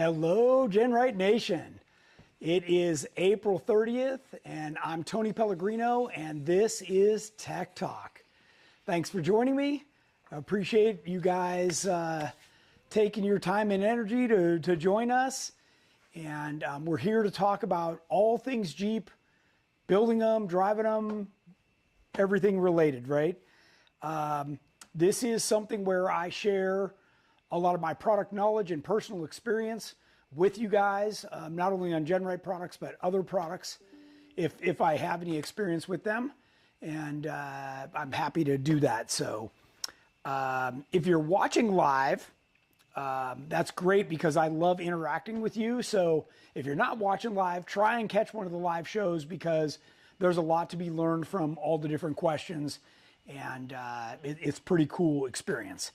Hello, GenRight Nation. It is April 30th, and I'm Tony Pellegrino, and this is Tech Talk. Thanks for joining me. I appreciate you guys taking your time and energy to join us. And we're here to talk about all things Jeep, building them, driving them, everything related, right? This is something where I share a lot of my product knowledge and personal experience with you guys, not only on GenRight products, but other products, if I have any experience with them. And I'm happy to do that. So if you're watching live, that's great because I love interacting with you. So if you're not watching live, try and catch one of the live shows because there's a lot to be learned from all the different questions. And it's pretty cool experience.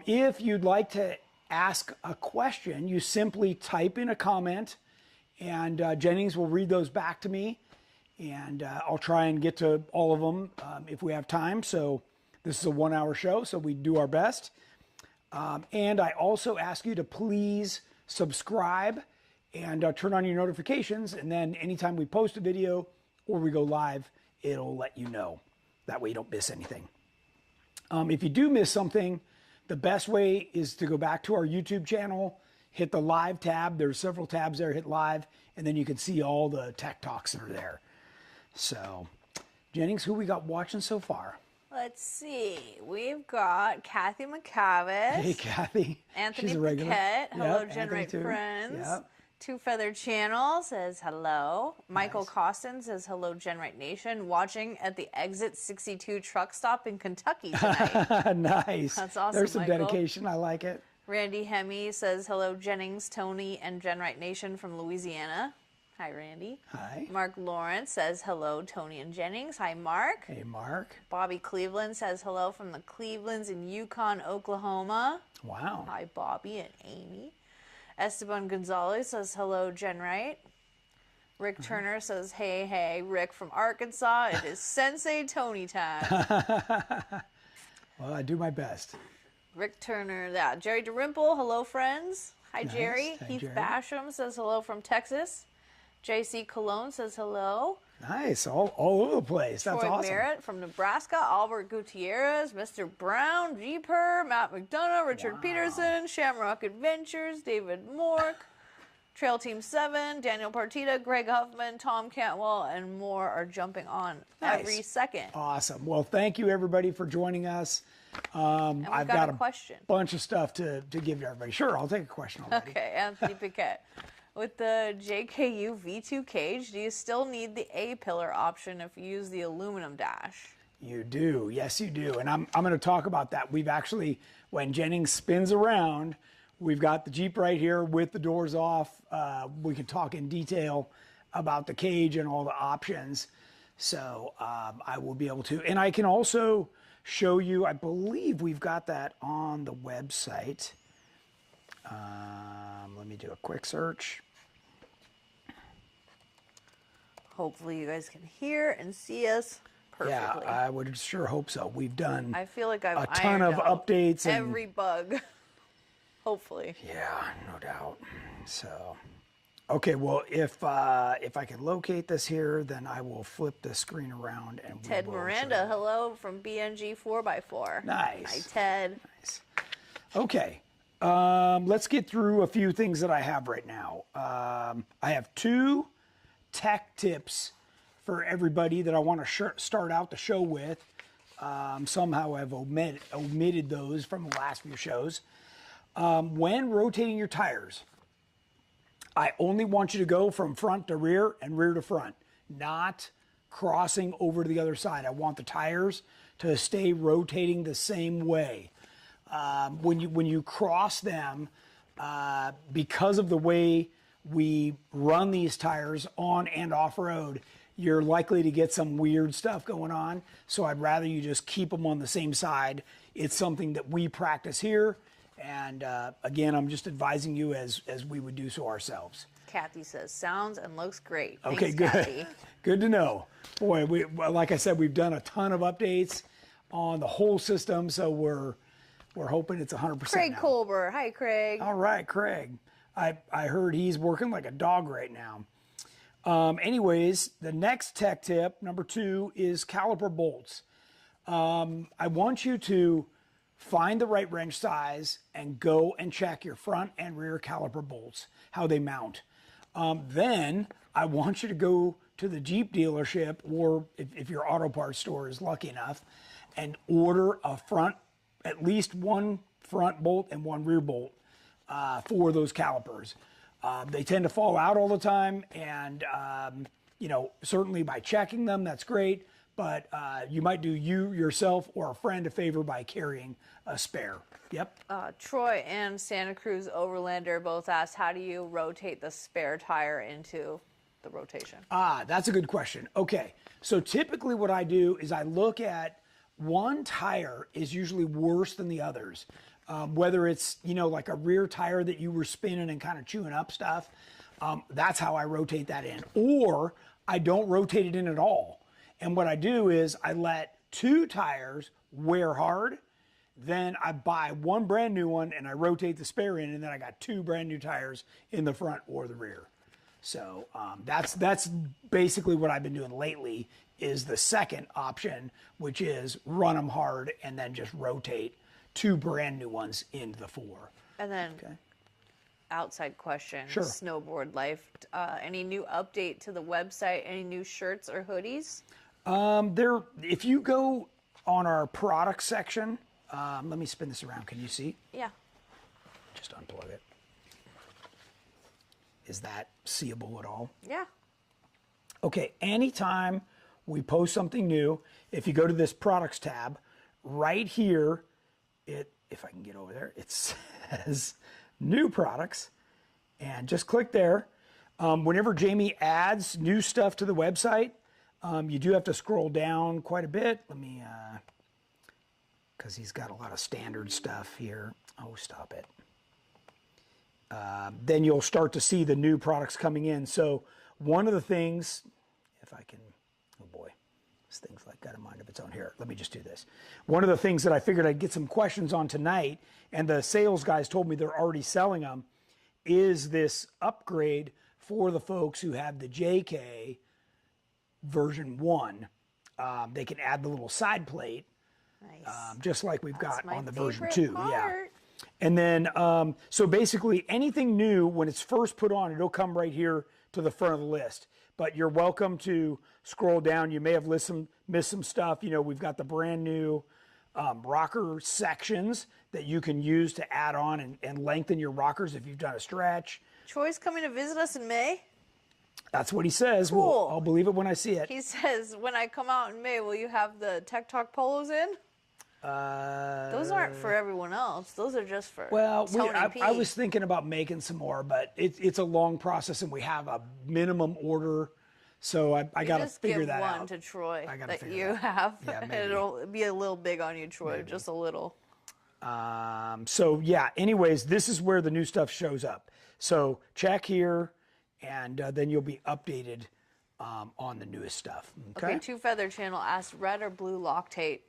If you'd like to ask a question, you simply type in a comment and Jennings will read those back to me. And I'll try and get to all of them if we have time. So this is a 1 hour show, so we do our best. And I also ask you to please subscribe and turn on your notifications. And then anytime we post a video or we go live, it'll let you know. That way you don't miss anything. If you do miss something, the best way is to go back to our YouTube channel, hit the live tab. There's several tabs there, hit live, and then you can see all the tech talks that are there. So, Jennings, who we got watching so far? Let's see. We've got Kathy McCavitt. Hey, Kathy. Anthony She's a regular. Paquette. Hello, Yep, GenRight friends. Yep. Two Feather Channel says hello. Michael Nice. Costin says hello, GenRight Nation. Watching at the Exit 62 truck stop in Kentucky tonight. Nice. That's awesome, There's some Michael. dedication. I like it. Randy Hemme says hello, Jennings, Tony, and GenRight Nation from Louisiana. Hi, Randy. Hi. Mark Lawrence says hello, Tony and Jennings. Hi, Mark. Hey, Mark. Bobby Cleveland says hello from the Clevelands in Yukon, Oklahoma. Wow. Hi, Bobby and Amy. Esteban Gonzalez says hello, GenRight. Rick Turner says, hey, Rick from Arkansas. It is Sensei Tony time. Well, I do my best. Rick Turner, yeah. Jerry DeRimple, hello, friends. Hi, Nice. Jerry. Hi, Heath Jerry. Basham says hello from Texas. JC Cologne says hello. Nice. All over the place. That's Troy awesome. Merritt from Nebraska. Albert Gutierrez, Mr. Brown, Jeeper, Matt McDonough, Richard Peterson, Shamrock Adventures, David Mork, Trail Team 7, Daniel Partita, Greg Huffman, Tom Cantwell, and more are jumping on Nice. every second. Awesome. Well, thank you, everybody, for joining us. And we've I've got a question. bunch of stuff to give to everybody. Sure, I'll take a question already. Okay, Anthony Paquette. With the JKU V2 cage, do you still need the A-pillar option if you use the aluminum dash? You do. Yes, you do. And I'm going to talk about that. We've actually, when Jennings spins around, we've got the Jeep right here with the doors off. We can talk in detail about the cage and all the options. So I will be able to. And I can also show you, I believe we've got that on the website. Let me do a quick search. Hopefully you guys can hear and see us perfectly. Yeah, I would sure hope so. We've done I feel like I've a ton ironed of out updates. And, every bug. Hopefully. yeah, no doubt. So, okay, well, if I can locate this here, then I will flip the screen around and Ted we will Miranda, show you. hello from BNG 4x4. Nice. Hi, Ted. Nice. Okay, let's get through a few things that I have right now. I have two tech tips for everybody that I want to start out the show with. Somehow I've omitted those from the last few shows. When rotating your tires, I only want you to go from front to rear and rear to front, not crossing over to the other side. I want the tires to stay rotating the same way. When you cross them, because of the way we run these tires on and off road, you're likely to get some weird stuff going on. So I'd rather you just keep them on the same side. It's something that we practice here. And again, I'm just advising you as we would do so ourselves. Kathy says, sounds and looks great. Okay, Thanks, good. Kathy. Good to know. Boy, like I said, we've done a ton of updates on the whole system, so we're hoping it's 100% Craig now. Colbert. Hi, Craig. All right, Craig. I heard he's working like a dog right now. Anyways, the next tech tip, number 2, is caliper bolts. I want you to find the right wrench size and go and check your front and rear caliper bolts, how they mount. Then I want you to go to the Jeep dealership, or if your auto parts store is lucky enough, and order at least one front bolt and one rear bolt for those calipers. They tend to fall out all the time, and certainly by checking them, that's great. But you might do yourself or a friend a favor by carrying a spare. Yep. Troy and Santa Cruz Overlander both asked, how do you rotate the spare tire into the rotation? That's a good question. Okay, so typically what I do is I look at one tire is usually worse than the others. Whether it's, like a rear tire that you were spinning and kind of chewing up stuff, that's how I rotate that in. Or I don't rotate it in at all. And what I do is I let 2 tires wear hard, then I buy one brand new one and I rotate the spare in, and then I got 2 brand new tires in the front or the rear. So that's basically what I've been doing lately, is the second option, which is run them hard and then just rotate 2 brand new ones into the 4. And then outside question, Sure. Snowboard Life, any new update to the website, any new shirts or hoodies? If you go on our product section, let me spin this around. Can you see? Yeah. Just unplug it. Is that seeable at all? Yeah. Okay, anytime we post something new, if you go to this products tab, right here, if I can get over there, it says new products, and just click there. Whenever Jamie adds new stuff to the website, you do have to scroll down quite a bit. Let me, because he's got a lot of standard stuff here. Oh, stop it. Then you'll start to see the new products coming in. So one of the things, if I can, oh boy, this thing's like got a mind of its own here. Let me just do this. One of the things that I figured I'd get some questions on tonight, and the sales guys told me they're already selling them, is this upgrade for the folks who have the JK version 1. They can add the little side plate, Nice. just like we've got my on the version favorite 2. part. Yeah. And then, so basically anything new, when it's first put on, it'll come right here to the front of the list. But you're welcome to scroll down. You may have missed some stuff. We've got the brand new rocker sections that you can use to add on and lengthen your rockers if you've done a stretch. Troy's coming to visit us in May. That's what he says. Cool. Well, I'll believe it when I see it. He says, when I come out in May, will you have the Tech Talk polos in? Those aren't for everyone else. Those are just for Tony P. I was thinking about making some more, but it's a long process, and we have a minimum order, so I got to figure that out. Just give one to Troy I gotta that figure you that have. Yeah, And maybe. it'll be a little big on you, Troy, just a little. So yeah, anyways, this is where the new stuff shows up. So check here, and then you'll be updated on the newest stuff. Okay, Two Feather Channel asked red or blue Loctite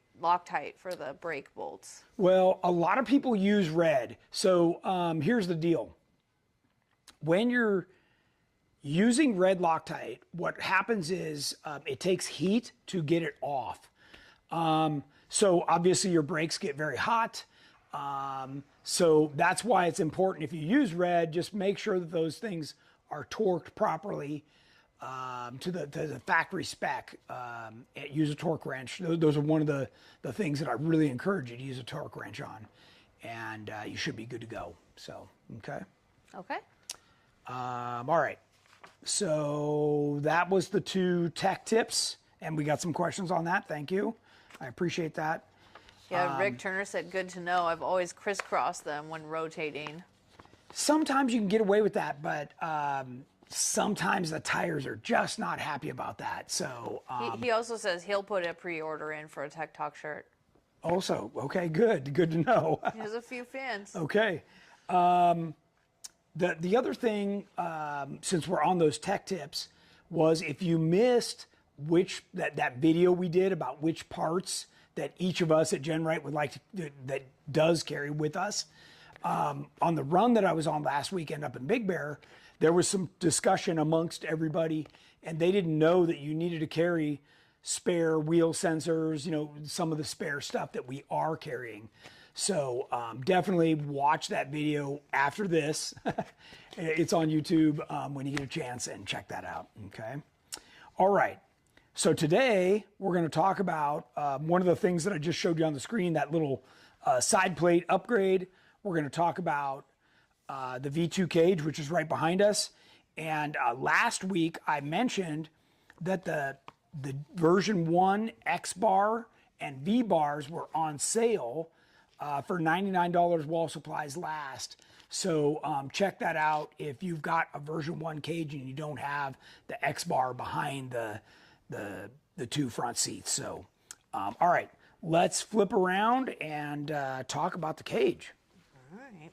for the brake bolts. Well, a lot of people use red. So here's the deal. When you're using red Loctite, what happens is it takes heat to get it off. So obviously your brakes get very hot. So that's why it's important, if you use red, just make sure that those things are torqued properly to the factory spec. Use a torque wrench. Those are one of the things that I really encourage you to use a torque wrench on, and you should be good to go. So, okay. Okay. All right. So that was the 2 tech tips, and we got some questions on that. Thank you. I appreciate that. Yeah, Rick Turner said, good to know. I've always crisscrossed them when rotating. Sometimes you can get away with that, but sometimes the tires are just not happy about that. So He also says he'll put a pre-order in for a Tech Talk shirt. also, okay, good to know. He has a few fans. Okay. The other thing, since we're on those tech tips, was if you missed that video we did about which parts that each of us at GenRight would like to, that does carry with us, on the run that I was on last weekend up in Big Bear, there was some discussion amongst everybody, and they didn't know that you needed to carry spare wheel sensors, you know, some of the spare stuff that we are carrying. So definitely watch that video after this. It's on YouTube when you get a chance, and check that out, okay? All right, so today we're gonna talk about one of the things that I just showed you on the screen, that little side plate upgrade. We're gonna talk about the V2 cage, which is right behind us. And last week I mentioned that the version 1 X bar and V bars were on sale for $99 while supplies last. So check that out if you've got a version 1 cage and you don't have the X bar behind the two front seats. So all right, let's flip around and talk about the cage. All right.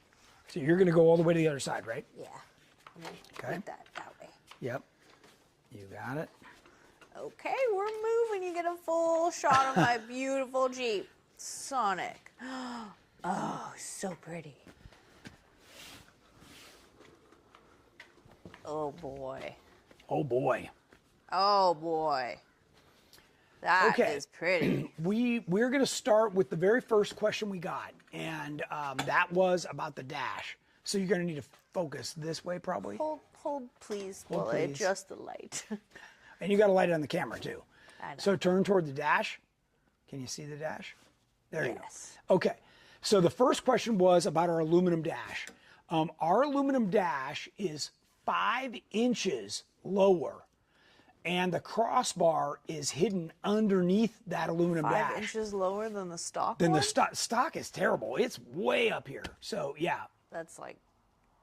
So you're going to go all the way to the other side, right? Yeah. Okay. Put that way. Yep. You got it. Okay, we're moving. You get a full shot of my beautiful Jeep. Sonic. Oh, so pretty. Oh boy. Oh boy. Oh boy. That is pretty. We're going to start with the very first question we got, and that was about the dash. So you're going to need to focus this way, probably. Hold, please, Hold, while I please. adjust the light. And you got to light it on the camera too. I know. So turn toward the dash. Can you see the dash? There you Yes. go. Okay. So the first question was about our aluminum dash. Our aluminum dash is 5 inches lower, and the crossbar is hidden underneath that aluminum 5 dash. inches lower than the stock Then one? the stock is terrible. It's way up here. So yeah. That's like,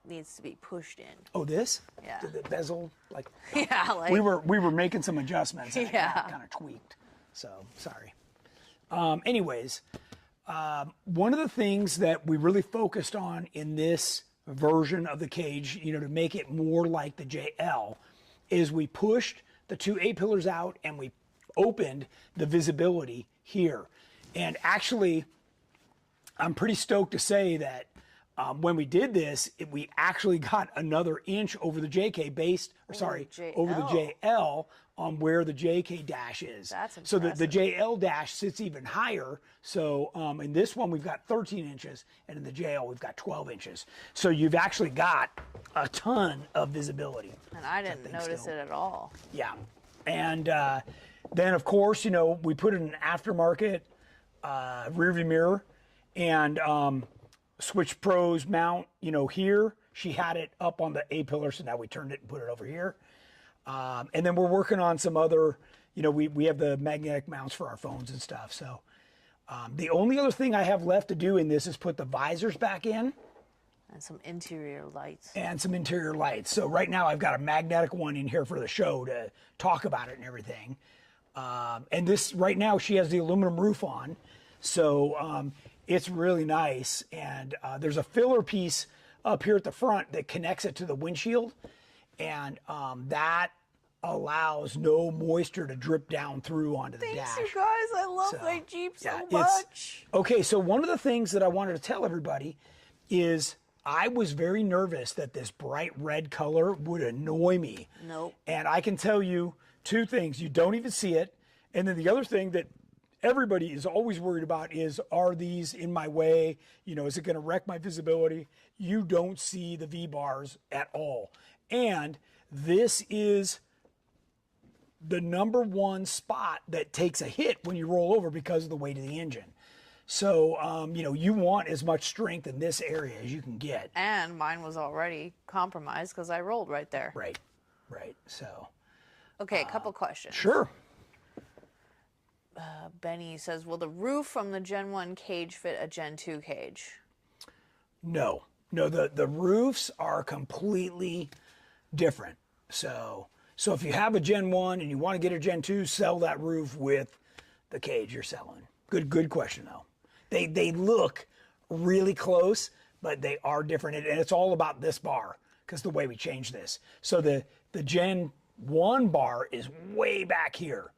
needs to be pushed in. Oh, this? Yeah. The bezel, like Yeah, like. we were making some adjustments. And Yeah. kind of tweaked. So sorry. Anyways, one of the things that we really focused on in this version of the cage, you know, to make it more like the JL, is we pushed the two A-pillars out and we opened the visibility here. And actually, I'm pretty stoked to say that when we did this, we actually got another inch over the JK over the JL on where the JK dash is. That's so the impressive. JL dash sits even higher. So in this one, we've got 13 inches, and in the JL, we've got 12 inches. So you've actually got a ton of visibility. And I didn't notice it at all. Yeah. And then, of course, you know, we put in an aftermarket rearview mirror, and Switch Pro's mount, you know, here. She had it up on the A-pillar, so now we turned it and put it over here. And then we're working on some other, you know, we have the magnetic mounts for our phones and stuff. So the only other thing I have left to do in this is put the visors back in. And some interior lights. And some interior lights. So right now I've got a magnetic one in here for the show to talk about it and everything. And this, right now, she has the aluminum roof on. So it's really nice. And there's a filler piece up here at the front that connects it to the windshield. And that allows no moisture to drip down through onto the dash. Thanks, you guys. I love my Jeep so much. Okay, so one of the things that I wanted to tell everybody is I was very nervous that this bright red color would annoy me. Nope. And I can tell you two things. You don't even see it. And then the other thing that everybody is always worried about is, are these in my way? You know, is it going to wreck my visibility? You don't see the V-bars at all. And this is the #1 spot that takes a hit when you roll over because of the weight of the engine. So, you know, you want as much strength in this area as you can get. And mine was already compromised because I rolled right there. Right, right. So, Okay, a couple questions. sure. Benny says, will the roof from the Gen 1 cage fit a Gen 2 cage? No, the roofs are completely different. So if you have a Gen 1 and you want to get a Gen 2, sell that roof with the cage you're selling. Good question though. They look really close, but they are different, and it's all about this bar because the way we changed this. So the Gen 1 bar is way back here.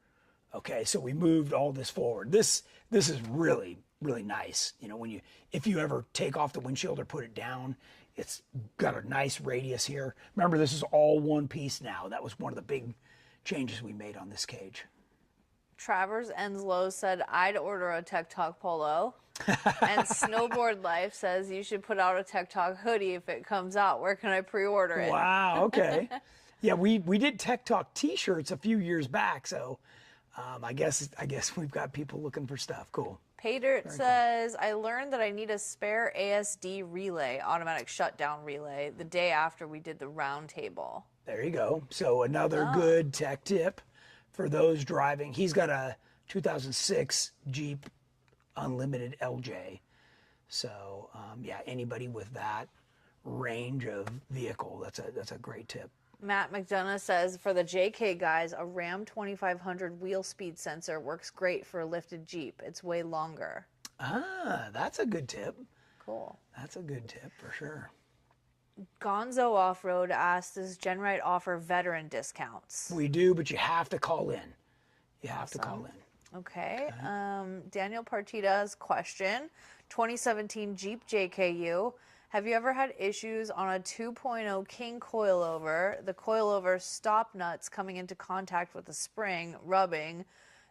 Okay, so we moved all this forward. This is really really nice. You know, if you ever take off the windshield or put it down, it's got a nice radius here. Remember, this is all one piece now. That was one of the big changes we made on this cage. Travers Enslow said, I'd order a Tech Talk polo. And Snowboard Life says, you should put out a Tech Talk hoodie if it comes out. Where can I pre-order it? Wow, okay. Yeah, we did Tech Talk t-shirts a few years back, so I guess we've got people looking for stuff. Cool. Paydirt says, I learned that I need a spare ASD relay, automatic shutdown relay, the day after we did the round table. There you go. So another good tech tip for those driving. He's got a 2006 Jeep Unlimited LJ. So yeah, anybody with that range of vehicle, that's a great tip. Matt McDonough says, for the JK guys, a Ram 2500 wheel speed sensor works great for a lifted Jeep. It's way longer. Ah, that's a good tip. Cool. That's a good tip for sure. Gonzo Off-Road asked, does GenRight offer veteran discounts? We do, but you have to call in. You have to call in. Okay. Daniel Partida's question, 2017 Jeep JKU. Have you ever had issues on a 2.0 King coilover, the coilover stop nuts coming into contact with the spring, rubbing?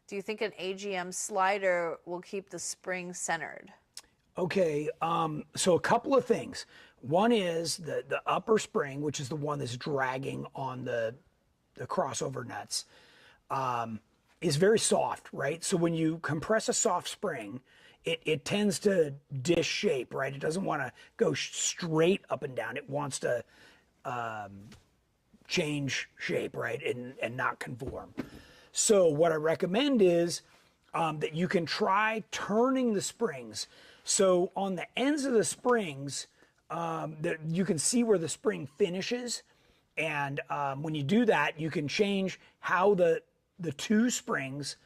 Do you think an AGM slider will keep the spring centered? Okay, so a couple of things. One is the upper spring, which is the one that's dragging on the crossover nuts, is very soft, right? So when you compress a soft spring, it tends to dish shape, right? It doesn't want to go straight up and down. It wants to change shape, right, and not conform. So what I recommend is that you can try turning the springs. So on the ends of the springs, that you can see where the spring finishes, and when you do that, you can change how the two springs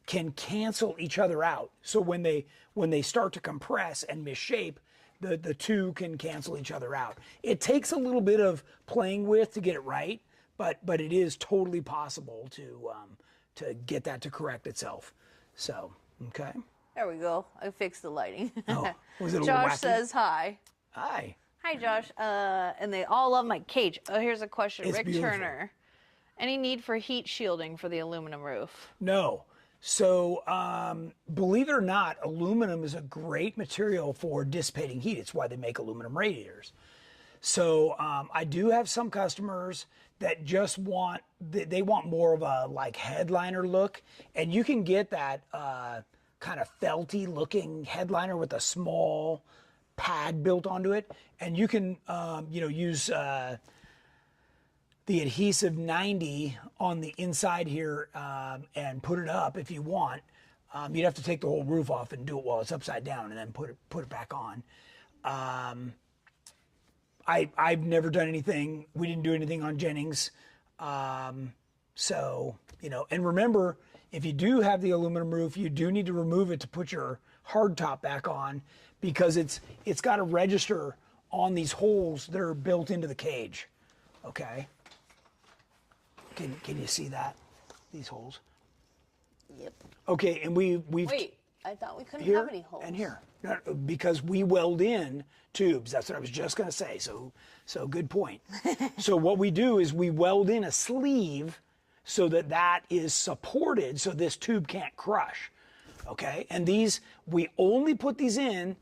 can cancel each other out. So when they start to compress and misshape, the two can cancel each other out. It takes a little bit of playing with to get it right, but it is totally possible to get that to correct itself. So, okay. There we go. I fixed the lighting. Oh, was it a little Josh wacky? says hi. Hi. Hi, Josh. And they all love my cage. Oh, here's a question. It's Rick beautiful. Turner. Any need for heat shielding for the aluminum roof? No. So, believe it or not, aluminum is a great material for dissipating heat. It's why they make aluminum radiators. So, I do have some customers that just want, they want more of a like headliner look, and you can get that kind of felty looking headliner with a small pad built onto it, and you can use the adhesive 90 on the inside here and put it up if you want. You'd have to take the whole roof off and do it while it's upside down and then put it back on. I've never done anything. We didn't do anything on Jennings. So, and remember, if you do have the aluminum roof, you do need to remove it to put your hardtop back on, because it's got to register on these holes that are built into the cage. Okay. Can you see that? These holes? Yep. Okay, and we've Wait, I thought we couldn't here have any holes. and here. No, because we weld in tubes. That's what I was just going to say. So good point. So what we do is we weld in a sleeve so that is supported so this tube can't crush. Okay, and we only put these in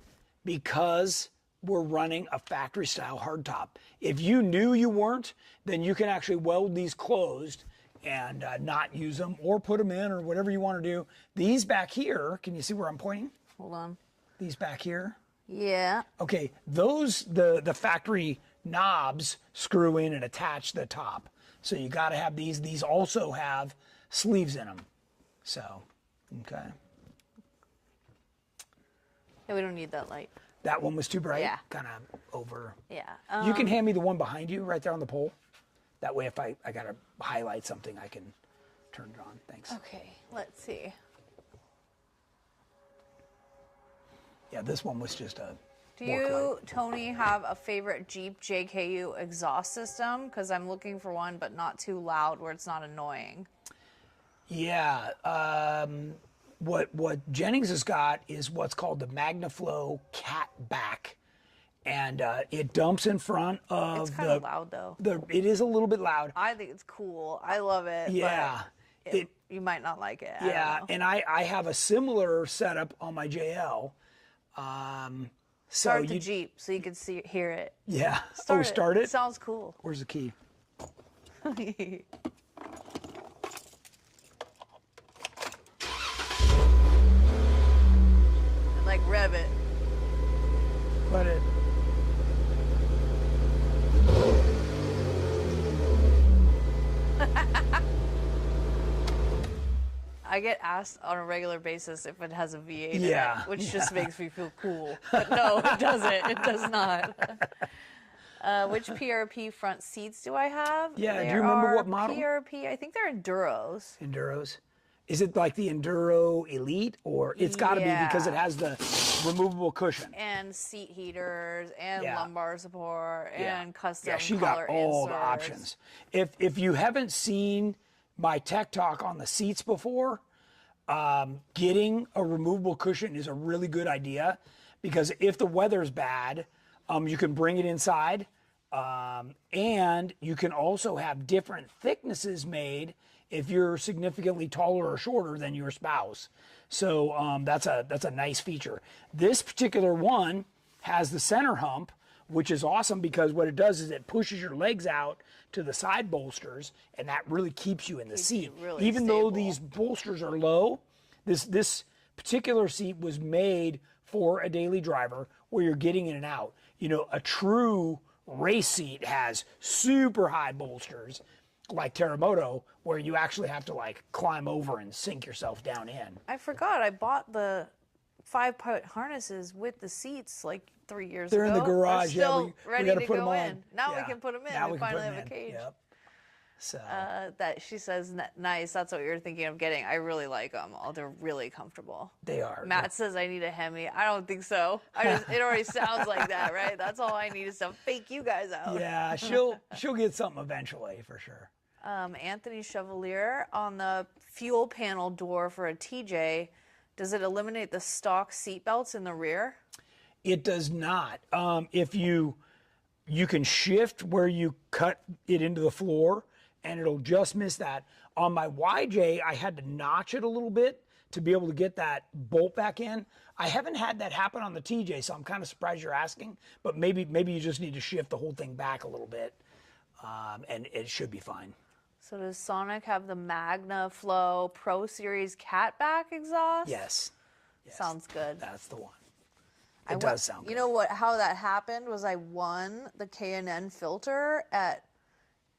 because we're running a factory style hardtop. If you knew you weren't, then you can actually weld these closed and not use them, or put them in, or whatever you want to do. These back here, can you see where I'm pointing? Hold on. These back here. Yeah. Okay, those, the factory knobs screw in and attach the top. So you got to have these. These also have sleeves in them. So, okay. Yeah, we don't need that light. That one was too bright? Yeah. Kind of over. Yeah. You can hand me the one behind you right there on the pole. That way if I got to highlight something, I can turn it on. Thanks. Okay, let's see. Yeah, this one was just a Do work you, light. Tony, have a favorite Jeep JKU exhaust system? Because I'm looking for one, but not too loud where it's not annoying. Yeah. what Jennings has got is what's called the MagnaFlow cat back, and it dumps in front of It's kind of loud though. It is a little bit loud. I think it's cool. I love it. Yeah. But you might not like it. Yeah, and I have a similar setup on my JL. Start the Jeep so you can hear it. Yeah. Start it? Sounds cool. Where's the key? And like rev it. Let it. I get asked on a regular basis if it has a V8 in Yeah, it, which just makes me feel cool. But no, it doesn't. It does not. Which PRP front seats do I have? Yeah, do you remember what model? PRP, I think they're Enduros. Enduros. Is it like the Enduro Elite, or it's got to be because it has the removable cushion? And seat heaters, and Yeah. lumbar support, and custom Yeah, she color got all the inserts. options. If you haven't seen my Tech Talk on the seats before, getting a removable cushion is a really good idea, because if the weather's bad, you can bring it inside, and you can also have different thicknesses made if you're significantly taller or shorter than your spouse. So that's a nice feature. This particular one has the center hump, which is awesome because what it does is it pushes your legs out to the side bolsters, and that really keeps you in the seat. really Even though stable. these bolsters are low, this particular seat was made for a daily driver where you're getting in and out. You know, a true race seat has super high bolsters like Terremoto, where you actually have to like climb over and sink yourself down in. I forgot. I bought the 5-point harnesses with the seats like 3 years They're ago. in the garage. They're still we ready gotta to put go them on. in. Now Yeah. we can put them in. Now We can finally put 'em have a in. cage. Yep. So That she says, nice. That's what you're thinking of getting. I really like them. Oh, they're really comfortable. they are. Matt says I need a Hemi. I don't think so. It already sounds like that, right? That's all I need is to fake you guys out. Yeah, she'll get something eventually for sure. Anthony Chevalier on the fuel panel door for a TJ. Does it eliminate the stock seat belts in the rear? It does not. If you can shift where you cut it into the floor, and it'll just miss that. On my YJ, I had to notch it a little bit to be able to get that bolt back in. I haven't had that happen on the TJ, so I'm kind of surprised you're asking. But maybe you just need to shift the whole thing back a little bit, and it should be fine. So does Sonic have the MagnaFlow Pro Series catback exhaust? Yes. Sounds good. That's the one. It does sound good. You know what? How that happened was I won the K&N filter at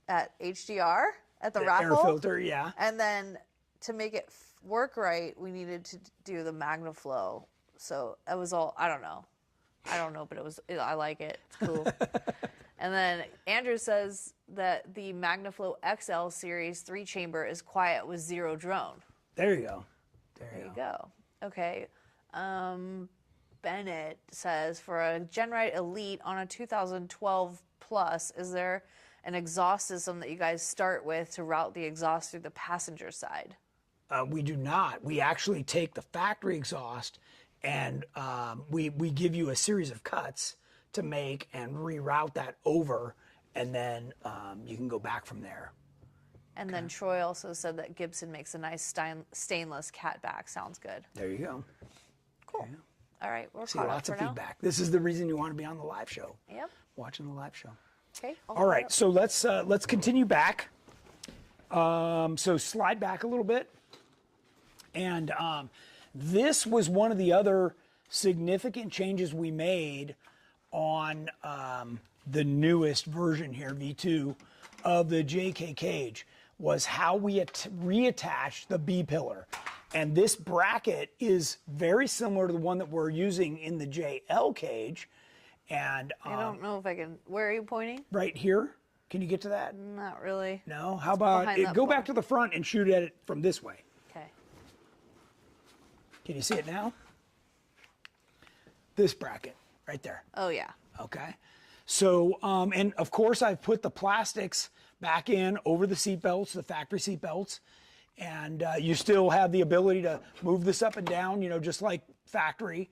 HDR at the raffle. Air filter, yeah. And then to make it work right, we needed to do the MagnaFlow. So it was all, I don't know, but I like it. It's cool. And then Andrew says that the MagnaFlow XL Series 3-chamber is quiet with 0 drone. There you go. There you go. Okay. Bennett says, for a GenRight Elite on a 2012 Plus, is there an exhaust system that you guys start with to route the exhaust through the passenger side? We do not. We actually take the factory exhaust, and we give you a series of cuts to make and reroute that over, and then you can go back from there. And then Troy also said that Gibson makes a nice stainless catback. Sounds good. There you go. Cool. Okay. All right, we're See, caught lots up of for now. feedback. This is the reason you want to be on the live show. Yep. Watching the live show. Okay. All right, so let's continue back. So slide back a little bit, and this was one of the other significant changes we made on the newest version here, V2, of the JK cage, was how we reattached the B pillar. And this bracket is very similar to the one that we're using in the JL cage. And I don't know if I can. Where are you pointing? right here, can you get to that? Not really. No? How about behind that go bar. back to the front and shoot at it from this way? Okay. Can you see it now? This bracket right there. Oh yeah. Okay. So, and of course I've put the plastics back in over the seat belts, the factory seat belts. And you still have the ability to move this up and down, just like factory.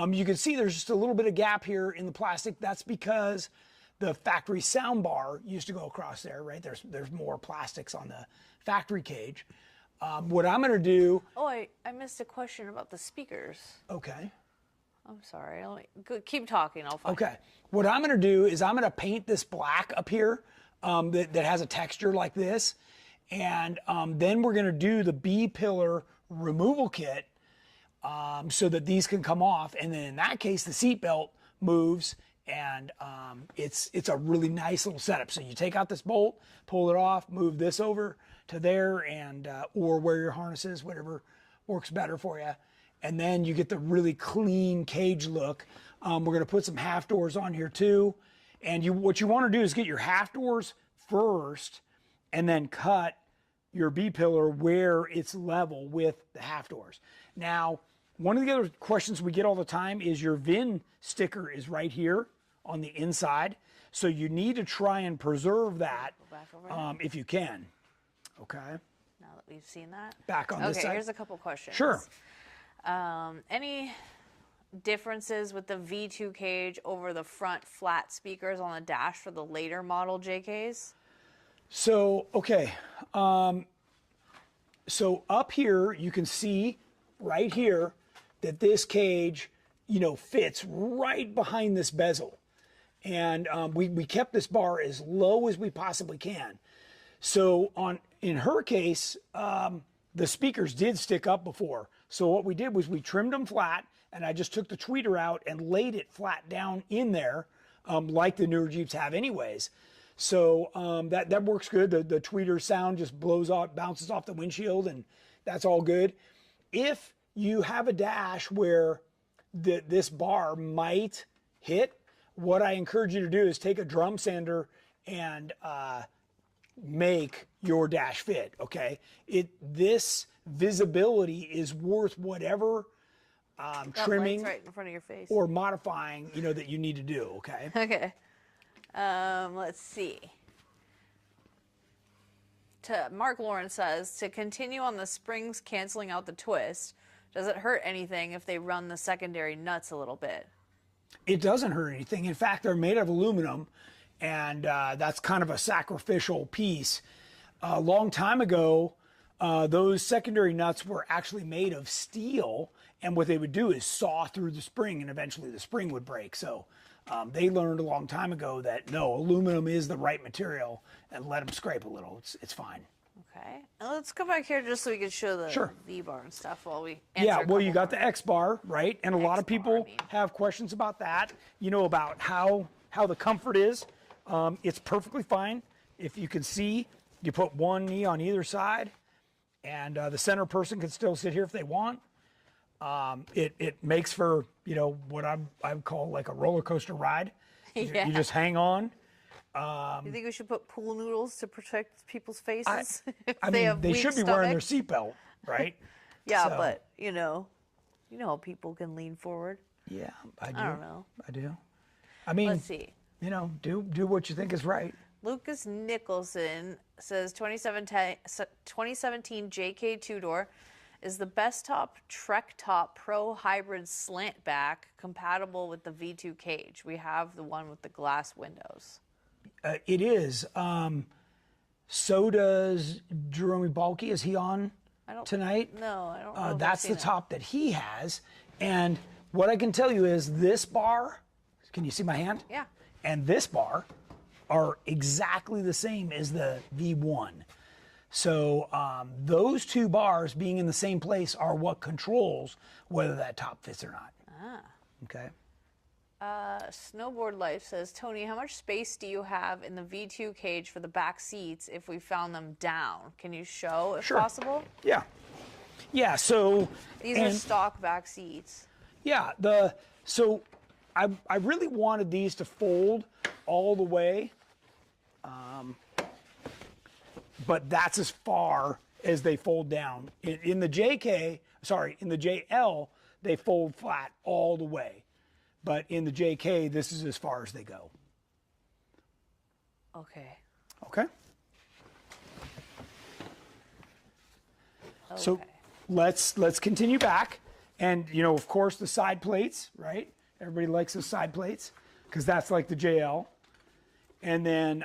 You can see there's just a little bit of gap here in the plastic. That's because the factory sound bar used to go across there, right? There's more plastics on the factory cage. What I'm going to do... Oh, I missed a question about the speakers. Okay. I'm sorry. Keep talking. I'll find Okay. What I'm going to do is I'm going to paint this black up here that has a texture like this. And then we're going to do the B-pillar removal kit so that these can come off. And then in that case, the seat belt moves, and it's a really nice little setup. So you take out this bolt, pull it off, move this over to there, and or wear your harnesses, whatever works better for you. And then you get the really clean cage look. We're going to put some half doors on here too. And what you want to do is get your half doors first, and then cut your B-pillar where it's level with the half doors. Now, one of the other questions we get all the time is your VIN sticker is right here on the inside. So you need to try and preserve that if you can. Okay. Now that we've seen that. Back on this side. Okay, here's a couple questions. Sure. Any differences with the V2 cage over the front flat speakers on the dash for the later model JKs? So, okay. So up here, you can see right here that this cage, fits right behind this bezel. And we kept this bar as low as we possibly can. So in her case, the speakers did stick up before. So what we did was we trimmed them flat, and I just took the tweeter out and laid it flat down in there, like the newer Jeeps have anyways. So that works good. The tweeter sound just blows out, bounces off the windshield, and that's all good. If you have a dash where this bar might hit, what I encourage you to do is take a drum sander and make your dash fit, okay? This visibility is worth whatever trimming right in front of your face. or modifying, that you need to do, okay? Okay. Let's see. Mark Lawrence says, to continue on the springs canceling out the twist, does it hurt anything if they run the secondary nuts a little bit? It doesn't hurt anything. In fact, they're made of aluminum, and that's kind of a sacrificial piece. A long time ago, those secondary nuts were actually made of steel, and what they would do is saw through the spring, and eventually the spring would break. So they learned a long time ago that no, aluminum is the right material, and let them scrape a little. It's fine. Okay. Now let's come back here just so we can show the V-bar and stuff while we answer Yeah, well, you got the X-bar, right? And a lot of X-bar, people have questions about that, about how the comfort is. It's perfectly fine. If you can see, you put one knee on either side, and the center person can still sit here if they want. It makes for, what I would call like a roller coaster ride. Yeah. You just hang on. You think we should put pool noodles to protect people's faces? They should be wearing their seatbelt, right? Yeah, So, but you know how people can lean forward. Yeah, I do. I don't know. I do. I mean, Let's see. Do what you think is right. Lucas Nicholson says 2017 JK two-door is the best top Trek Top Pro Hybrid slant back compatible with the V2 cage. We have the one with the glass windows. It is. So does Jerome Balky. Is he on tonight? No, I don't know. That's the top that he has. And what I can tell you is this bar, can you see my hand? Yeah. And this bar are exactly the same as the V1. So those two bars being in the same place are what controls whether that top fits or not. Okay. Snowboard Life says, Tony, how much space do you have in the V2 cage for the back seats if we found them down? Can you show if possible? Yeah. Yeah, so... These are stock back seats. Yeah, so I really wanted these to fold all the way, but that's as far as they fold down. In the JL, they fold flat all the way. But in the JK, this is as far as they go. Okay. Okay. So Okay. let's continue back. And, you know, of course, the side plates, right? Everybody likes those side plates because that's like the JL. And then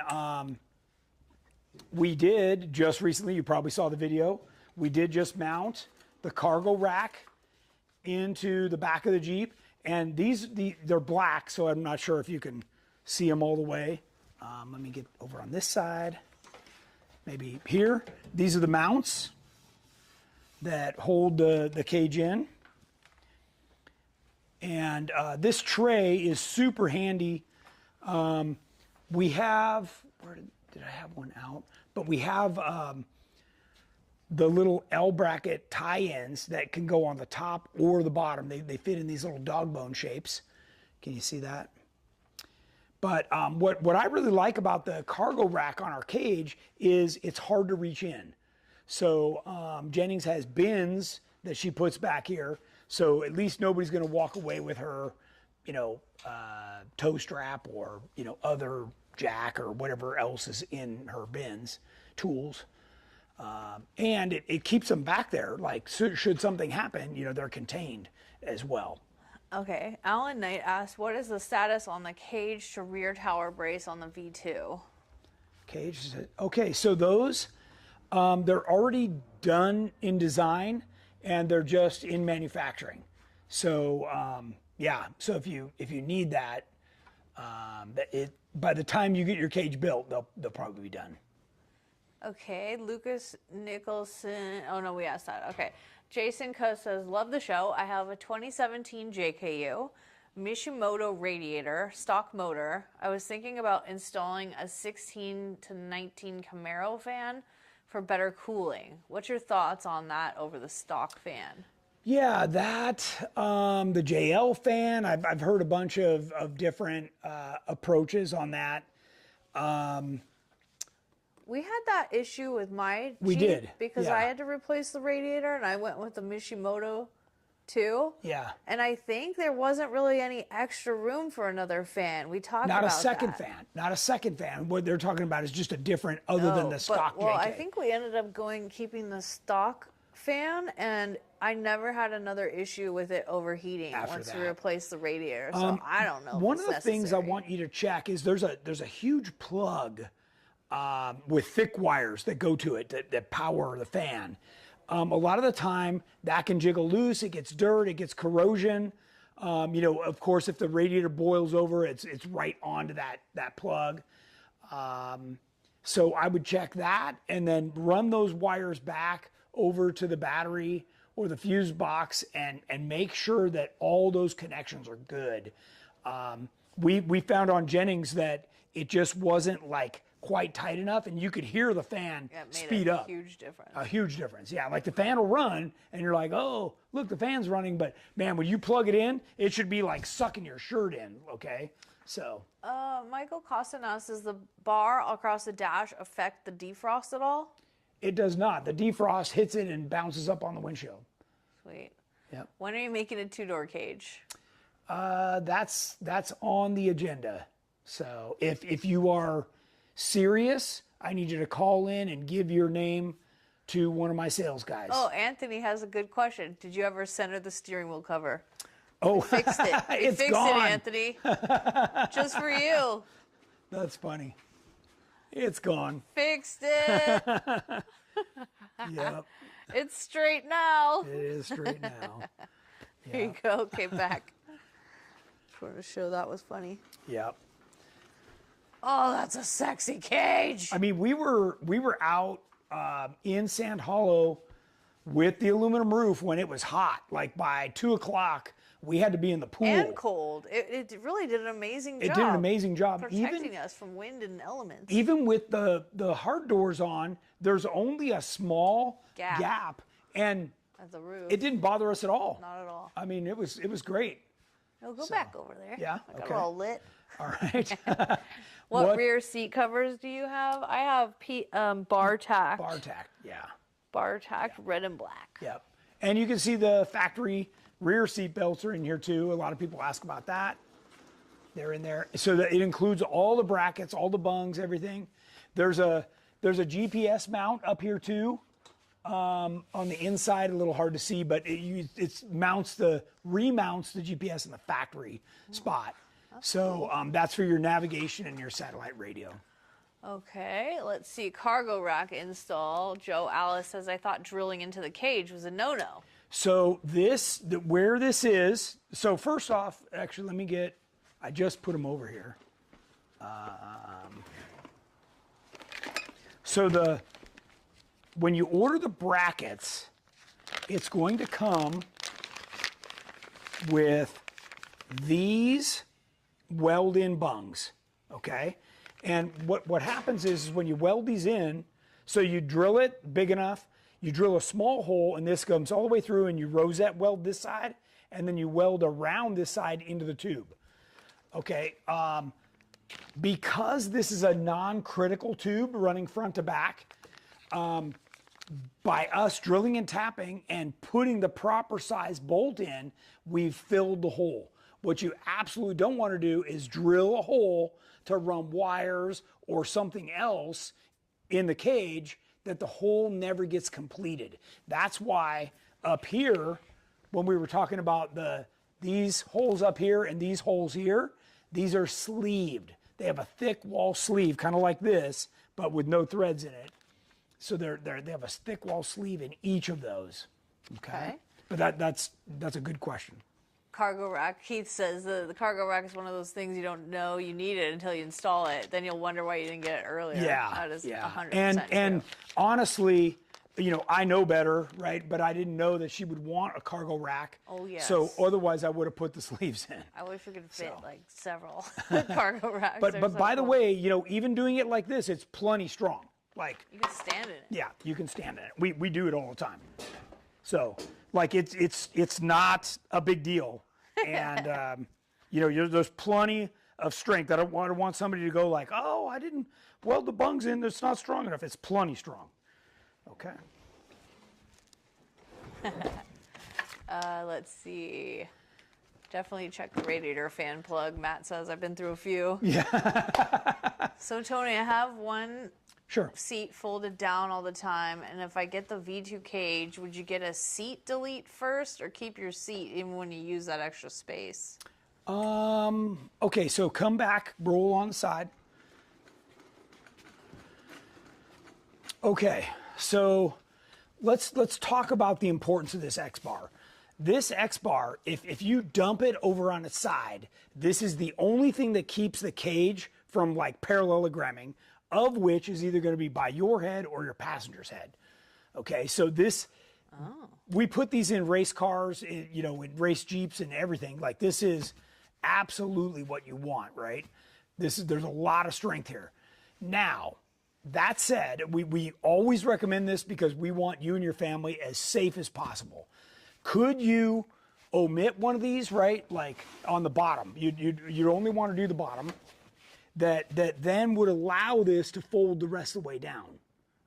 we did just recently, you probably saw the video, we did just mount the cargo rack into the back of the Jeep. And they're black, so I'm not sure if you can see them all the way. Let me get over on this side. Maybe here. These are the mounts that hold the cage in. And this tray is super handy. We have, where did I have one out? But we have the little L bracket tie-ins that can go on the top or the bottom. They fit in these little dog bone shapes. Can you see that? But what I really like about the cargo rack on our cage is it's hard to reach in. So Jennings has bins that she puts back here. So at least nobody's going to walk away with her, you know, toe strap or, you know, other jack or whatever else is in her bins, tools. And it keeps them back there. Like, should something happen, you know, they're contained as well. Okay. Alan Knight asked, what is the status on the cage to rear tower brace on the V2? Cage. Okay, so those, they're already done in design and they're just in manufacturing. So yeah, so if you need that, by the time you get your cage built, they'll probably be done. Okay, Lucas Nicholson. Oh no, we asked that. Okay. Jason Kuss says, love the show. I have a 2017 JKU Mishimoto radiator, stock motor. I was thinking about installing a 16 to 19 Camaro fan for better cooling. What's your thoughts on that over the stock fan? Yeah, that, the JL fan, I've heard a bunch of different approaches on that. We had that issue with my Jeep We did, because yeah. I had to replace the radiator and I went with the Mishimoto too. Yeah. And I think there wasn't really any extra room for another fan. We talked Not about a second that. fan. Not a second fan. What they're talking about is just a different, other than the stock Well, JK. I think we ended up keeping the stock fan, and I never had another issue with it overheating After once we that. replaced the radiator. So I don't know. One if of it's the things I necessary. want you to check is there's a huge plug with thick wires that go to it that power the fan. A lot of the time that can jiggle loose. It gets dirt. It gets corrosion. You know, of course, if the radiator boils over, it's right onto that plug. So I would check that and then run those wires back over to the battery or the fuse box and make sure that all those connections are good. We found on Jennings that it just wasn't like quite tight enough, and you could hear the fan Yeah, it made speed a up. huge difference. A huge difference. Yeah, like the fan will run, and you're like, oh, look, the fan's running. But man, when you plug it in, it should be like sucking your shirt in. Okay, so. Michael Costanas, does the bar across the dash affect the defrost at all? It does not. The defrost hits it and bounces up on the windshield. Sweet. Yep. When are you making a two-door cage? That's on the agenda. So if you are serious, I need you to call in and give your name to one of my sales guys. Oh, Anthony has a good question. Did you ever center the steering wheel cover? Oh, Fixed it. We it's fixed gone. it, Anthony. Just for you. That's funny. It's gone. Fixed it. Yep, It's straight now. it is straight now. Here you go. Okay, back. Just wanted to show that was funny. Yep. Oh, that's a sexy cage. I mean, we were out in Sand Hollow with the aluminum roof when it was hot. Like by 2 o'clock, we had to be in the pool. And cold. It really did an amazing job. It did an amazing job. Protecting us from wind and elements. Even with the hard doors on, there's only a small Gap. gap, and At the roof. it didn't bother us at all. Not at all. I mean, it was great. No, go back over there. Yeah, I got okay. it all lit. All right. What rear seat covers do you have? I have bar tack. Bar tack. Yeah. Bar tack, red and black. Yep. And you can see the factory rear seat belts are in here too. A lot of people ask about that. They're in there. So that it includes all the brackets, all the bungs, everything. There's a GPS mount up here too. on the inside, a little hard to see, but it remounts the GPS in the factory spot. So that's for your navigation and your satellite radio. Okay, let's see. Cargo rack install. Joe Alice says, I thought drilling into the cage was a no-no. So where this is, so first off, actually, I just put them over here. So when you order the brackets, it's going to come with these weld-in bungs, okay? And what happens is when you weld these in, so you drill it big enough, you drill a small hole, and this comes all the way through, and you rosette weld this side, and then you weld around this side into the tube. Okay, because this is a non-critical tube running front to back, by us drilling and tapping and putting the proper size bolt in, we've filled the hole. What you absolutely don't want to do is drill a hole to run wires or something else in the cage that the hole never gets completed. That's why up here, when we were talking about these holes up here and these holes here, these are sleeved. They have a thick wall sleeve, kind of like this, but with no threads in it. So they have a thick wall sleeve in each of those. Okay. But that's a good question. Cargo rack. Keith says the cargo rack is one of those things you don't know you need it until you install it. Then you'll wonder why you didn't get it earlier. Yeah. That is 100% and true. honestly, I know better, right? But I didn't know that she would want a cargo rack. Oh, yes. So otherwise, I would have put the sleeves in. I wish we could fit like several cargo racks. But by the way, even doing it like this, it's plenty strong. Like you can stand in it. Yeah, you can stand in it. We do it all the time. So like it's not a big deal, and there's plenty of strength. I don't want somebody to go like, oh, I didn't weld the bungs in. It's not strong enough. It's plenty strong. Okay. Let's see. Definitely check the radiator fan plug. Matt says I've been through a few. Yeah. So Tony, I have one Sure. seat folded down all the time, and if I get the V2 cage, would you get a seat delete first or keep your seat even when you use that extra space? Okay, so come back, roll on the side. Okay, so let's talk about the importance of this X-bar. This X-bar, if you dump it over on its side, this is the only thing that keeps the cage from like parallelogramming, of which is either going to be by your head or your passenger's head. Okay, so we put these in race cars, in race Jeeps and everything. Like this is absolutely what you want, right? There's a lot of strength here. Now, that said, we always recommend this because we want you and your family as safe as possible. Could you omit one of these, right? Like on the bottom, you'd only want to do the bottom. That then would allow this to fold the rest of the way down,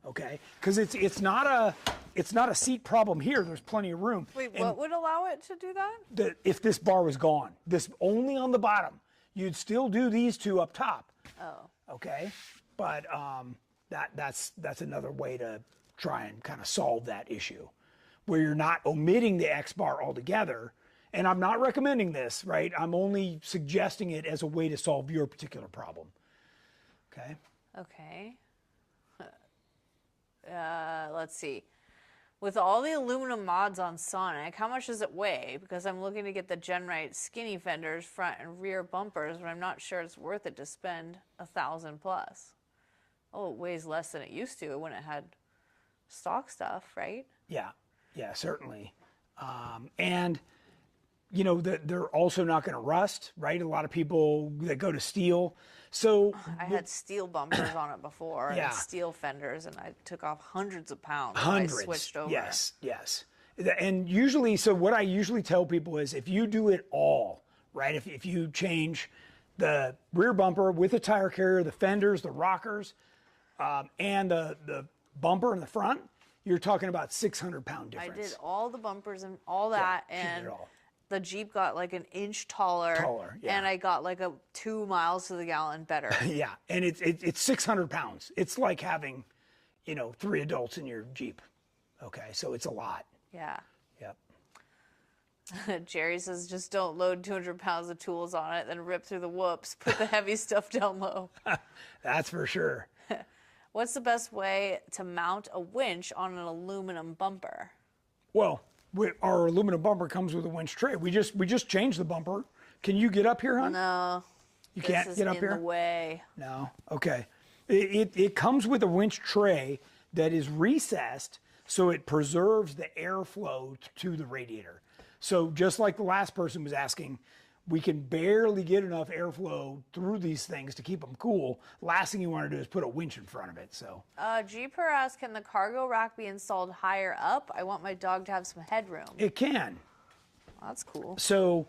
okay? Because it's not a seat problem here. There's plenty of room. Wait, what would allow it to do that? If this bar was gone, this only on the bottom, you'd still do these two up top. Oh. Okay, but that's another way to try and kind of solve that issue, where you're not omitting the X bar altogether. And I'm not recommending this, right? I'm only suggesting it as a way to solve your particular problem. Okay? Okay. Let's see. With all the aluminum mods on Sonic, how much does it weigh? Because I'm looking to get the GenRight skinny fenders, front and rear bumpers, but I'm not sure it's worth it to spend $1,000 plus. Oh, it weighs less than it used to when it had stock stuff, right? Yeah, certainly. And they're also not going to rust, right? A lot of people that go to steel. So I had steel bumpers on it before, Yeah. and steel fenders, and I took off hundreds of pounds hundreds. when I switched over. Yes. And usually, so what I usually tell people is if you do it all, right? If you change the rear bumper with the tire carrier, the fenders, the rockers, and the bumper in the front, you're talking about 600-pound difference. I did all the bumpers and all that, she did and it all. the Jeep got like an inch taller, yeah. and I got like a 2 miles to the gallon better. Yeah, and it's 600 pounds. It's like having, 3 adults in your Jeep. Okay, so it's a lot. Yeah. Yep. Jerry says, just don't load 200 pounds of tools on it, then rip through the whoops. Put the heavy stuff down low. That's for sure. What's the best way to mount a winch on an aluminum bumper? Well, our aluminum bumper comes with a winch tray. We just changed the bumper. Can you get up here, hon? No. You can't get up in here? the way. No. Okay. It comes with a winch tray that is recessed so it preserves the airflow to the radiator. So just like the last person was asking, we can barely get enough airflow through these things to keep them cool. Last thing you want to do is put a winch in front of it. So Jeeper asks, can the cargo rack be installed higher up? I want my dog to have some headroom. it can. That's cool. So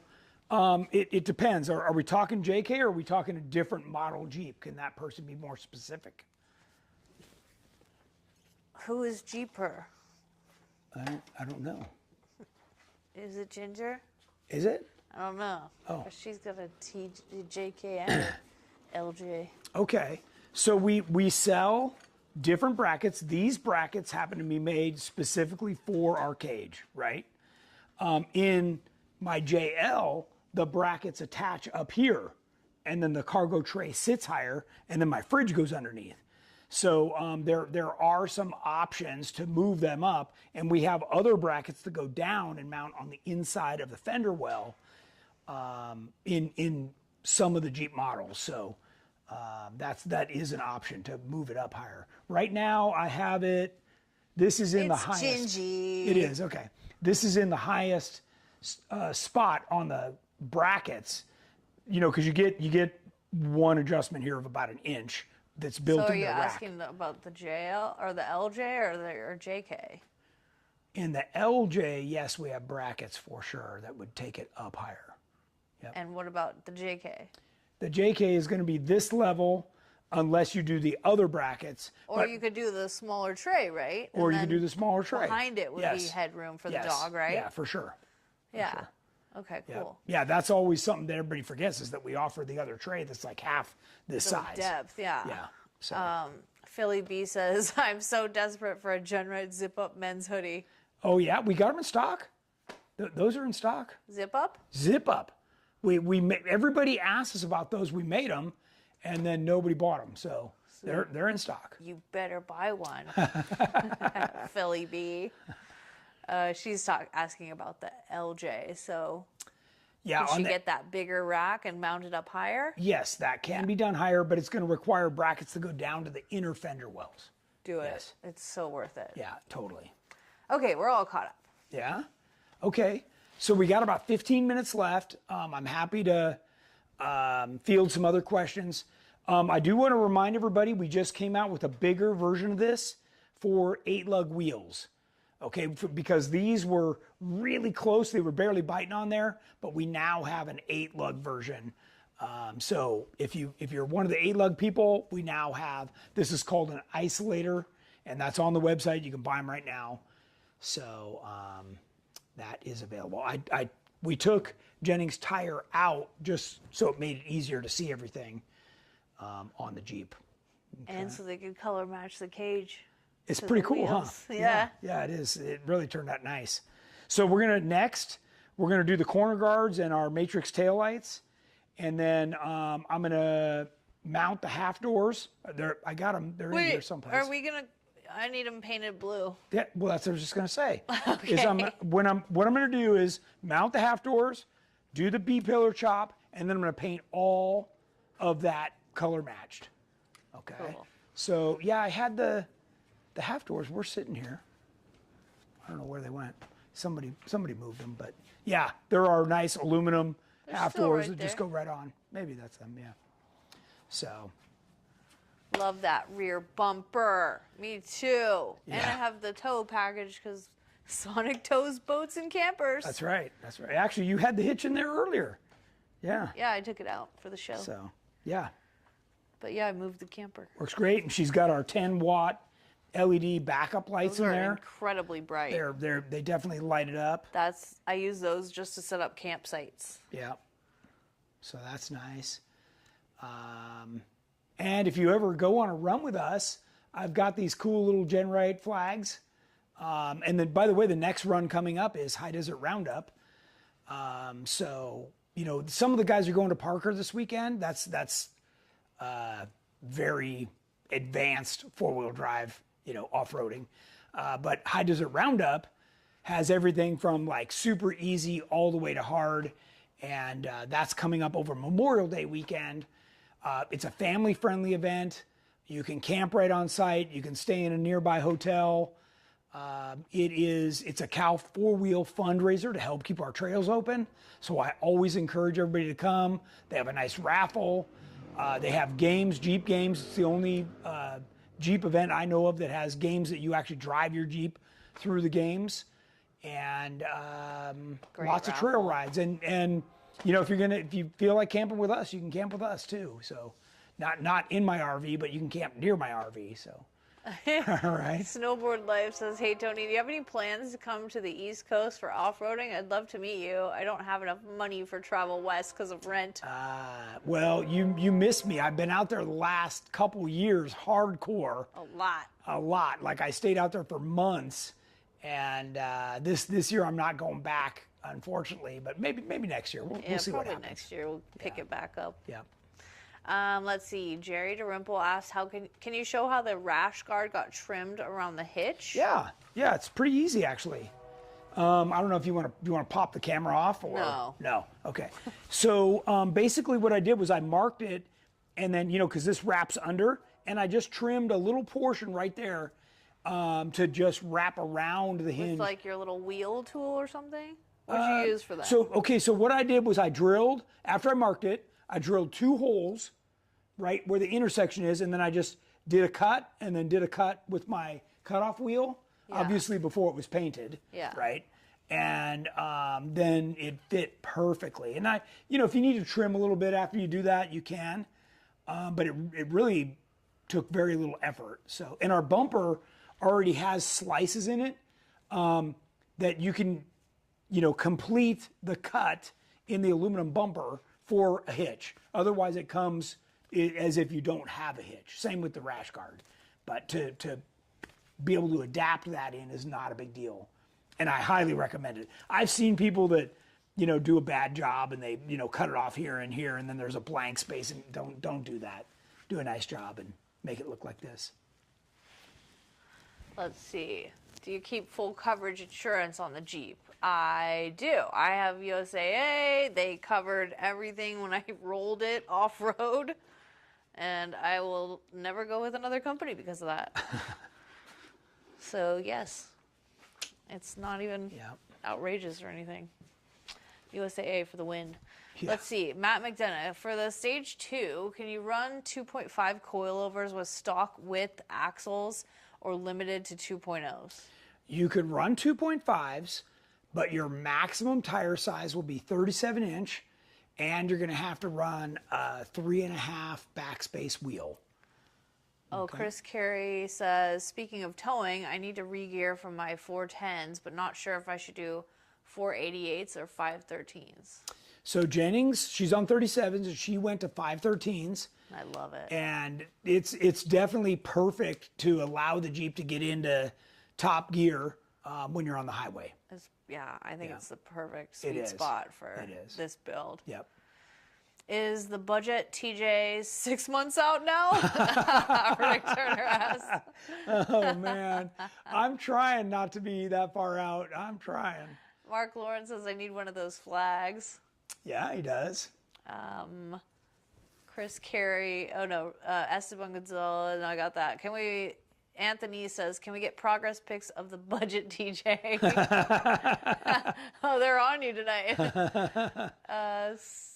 it depends. Are we talking JK or are we talking a different model Jeep? Can that person be more specific? Who is Jeeper? I don't know. Is it Ginger? Is it? I don't know. Oh. But she's got a JK and a LJ. Okay. So we sell different brackets. These brackets happen to be made specifically for our cage, right? In my JL, the brackets attach up here, and then the cargo tray sits higher, and then my fridge goes underneath. So there are some options to move them up, and we have other brackets that go down and mount on the inside of the fender well in some of the Jeep models. So that is an option to move it up higher. Right now I have it. This is in the highest. Gingy. It is okay. This is in the highest spot on the brackets. You know, because you get one adjustment here of about an inch. That's built So are in you the rack. asking about the JL or the LJ or JK? In the LJ, yes, we have brackets for sure that would take it up higher. And what about the JK? The JK is going to be this level unless you do the other brackets. Or you could do the smaller tray, right? Or And you could then do the smaller tray. Behind it would be Yes. headroom for Yes. the dog, right? Yeah, for sure. Yeah. sure. Okay, Yeah. cool. Yeah, that's always something that everybody forgets is that we offer the other tray that's like half this The size. depth, yeah. Yeah. So. Philly B says, I'm so desperate for a GenRight zip-up men's hoodie. Oh yeah, we got them in stock. Those are in stock. Zip up? Zip up. Everybody asked us about those. We made them, and then nobody bought them. So they're in stock. You better buy one. Philly B. She's asking about the LJ. So Yeah. could she get that bigger rack and mount it up higher? Yes, that can be done higher, but it's going to require brackets to go down to the inner fender wells. Do it. Yes. It's so worth it. Yeah, totally. Okay, we're all caught up. Yeah. Okay. So we got about 15 minutes left. I'm happy to field some other questions. I do want to remind everybody we just came out with a bigger version of this for 8-lug wheels. Okay, because these were really close. They were barely biting on there, but we now have an 8-lug version. So if you're one of the 8-lug people, we now have, this is called an isolator, and that's on the website. You can buy them right now. So that is available. We took Jennings' tire out just so it made it easier to see everything on the Jeep. And so they could color match the cage. It's to pretty the cool, huh? wheels. Yeah. Yeah, it is. It really turned out nice. So we're gonna do the corner guards and our matrix taillights, and then I'm gonna mount the half doors. I got them. They're in here Wait, someplace. are we gonna? I need them painted blue. Yeah, well, that's what I was just gonna say. Okay. What I'm gonna do is mount the half doors, do the B pillar chop, and then I'm gonna paint all of that color matched. Okay. Cool. So yeah, I had the half doors were sitting here. I don't know where they went. Somebody moved them, but yeah, there are nice aluminum half still doors right that just there. go right on. Maybe that's them. Yeah. So. Love that rear bumper. Me too. And I Yeah. have the tow package because Sonic tows boats and campers. That's right. That's right. Actually, you had the hitch in there earlier. Yeah. Yeah, I took it out for the show. So yeah. But yeah, I moved the camper. Works great, and she's got our 10-watt LED backup lights Those in are there. incredibly bright. They definitely light it up. I use those just to set up campsites. Yeah. So that's nice. And if you ever go on a run with us, I've got these cool little GenRight flags And then, by the way, the next run coming up is High Desert Roundup. So, you know, some of the guys are going to Parker this weekend. That's very advanced four-wheel drive, you know, off-roading. But High Desert Roundup has everything from like super easy all the way to hard. And that's coming up over Memorial Day weekend. It's a family-friendly event. You can camp right on site. You can stay in a nearby hotel. It's a Cal four-wheel fundraiser to help keep our trails open. So I always encourage everybody to come. They have a nice raffle. They have games, Jeep games. It's the only Jeep event I know of that has games that you actually drive your Jeep through the games. And lots of trail rides. And you know, if you feel like camping with us, you can camp with us too. So not in my RV, but you can camp near my RV. So. All right. Snowboard Life says, hey, Tony, do you have any plans to come to the East Coast for off-roading? I'd love to meet you. I don't have enough money for travel west because of rent. Well, you missed me. I've been out there the last couple years, hardcore. A lot. Like I stayed out there for months. And this year I'm not going back, unfortunately. But maybe next year. We'll see what happens. Next year we'll pick it back up. Yeah. Let's see. Jerry DeRimple asked, "How can you show how the rash guard got trimmed around the hitch?" Yeah, it's pretty easy actually. I don't know if you want to pop the camera off or no. Okay. So basically, what I did was I marked it, and then because this wraps under, and I just trimmed a little portion right there to just wrap around the hinge. With like your little wheel tool or something. What did you use for that? So what I did was I drilled after I marked it. I drilled 2 holes right where the intersection is, and then I just did a cut and then did a cut with my cutoff wheel, obviously before it was painted, right? And then it fit perfectly. And if you need to trim a little bit after you do that, you can, but it really took very little effort. So, and our bumper already has slices in it that you can, complete the cut in the aluminum bumper for a hitch. Otherwise, it comes as if you don't have a hitch. Same with the rash guard. But to be able to adapt that in is not a big deal. And I highly recommend it. I've seen people that, do a bad job and they, cut it off here and here, and then there's a blank space, and don't do that. Do a nice job and make it look like this. Let's see. Do you keep full coverage insurance on the Jeep? I do. I have USAA. They covered everything when I rolled it off-road. And I will never go with another company because of that. So, yes. It's not even outrageous or anything. USAA for the win. Yeah. Let's see. Matt McDonough. For the Stage 2, can you run 2.5 coilovers with stock width axles or limited to 2.0s? You could run 2.5s, but your maximum tire size will be 37 inch, and you're going to have to run a 3.5 backspace wheel. Oh, okay. Chris Carey says, speaking of towing, I need to re-gear from my 410s, but not sure if I should do 488s or 513s. So Jennings, she's on 37s, and she went to 513s. I love it. And it's definitely perfect to allow the Jeep to get into top gear when you're on the highway. I think it's the perfect sweet spot for this build. Yep. Is the budget TJ 6 months out now? Rick Turner asks. Oh, man. I'm trying not to be that far out. I'm trying. Mark Lawrence says, I need one of those flags. Yeah, he does. Chris Carey. Oh, no. Esteban Gonzalez. No, I got that. Anthony says, can we get progress pics of the budget TJ? Oh, they're on you tonight.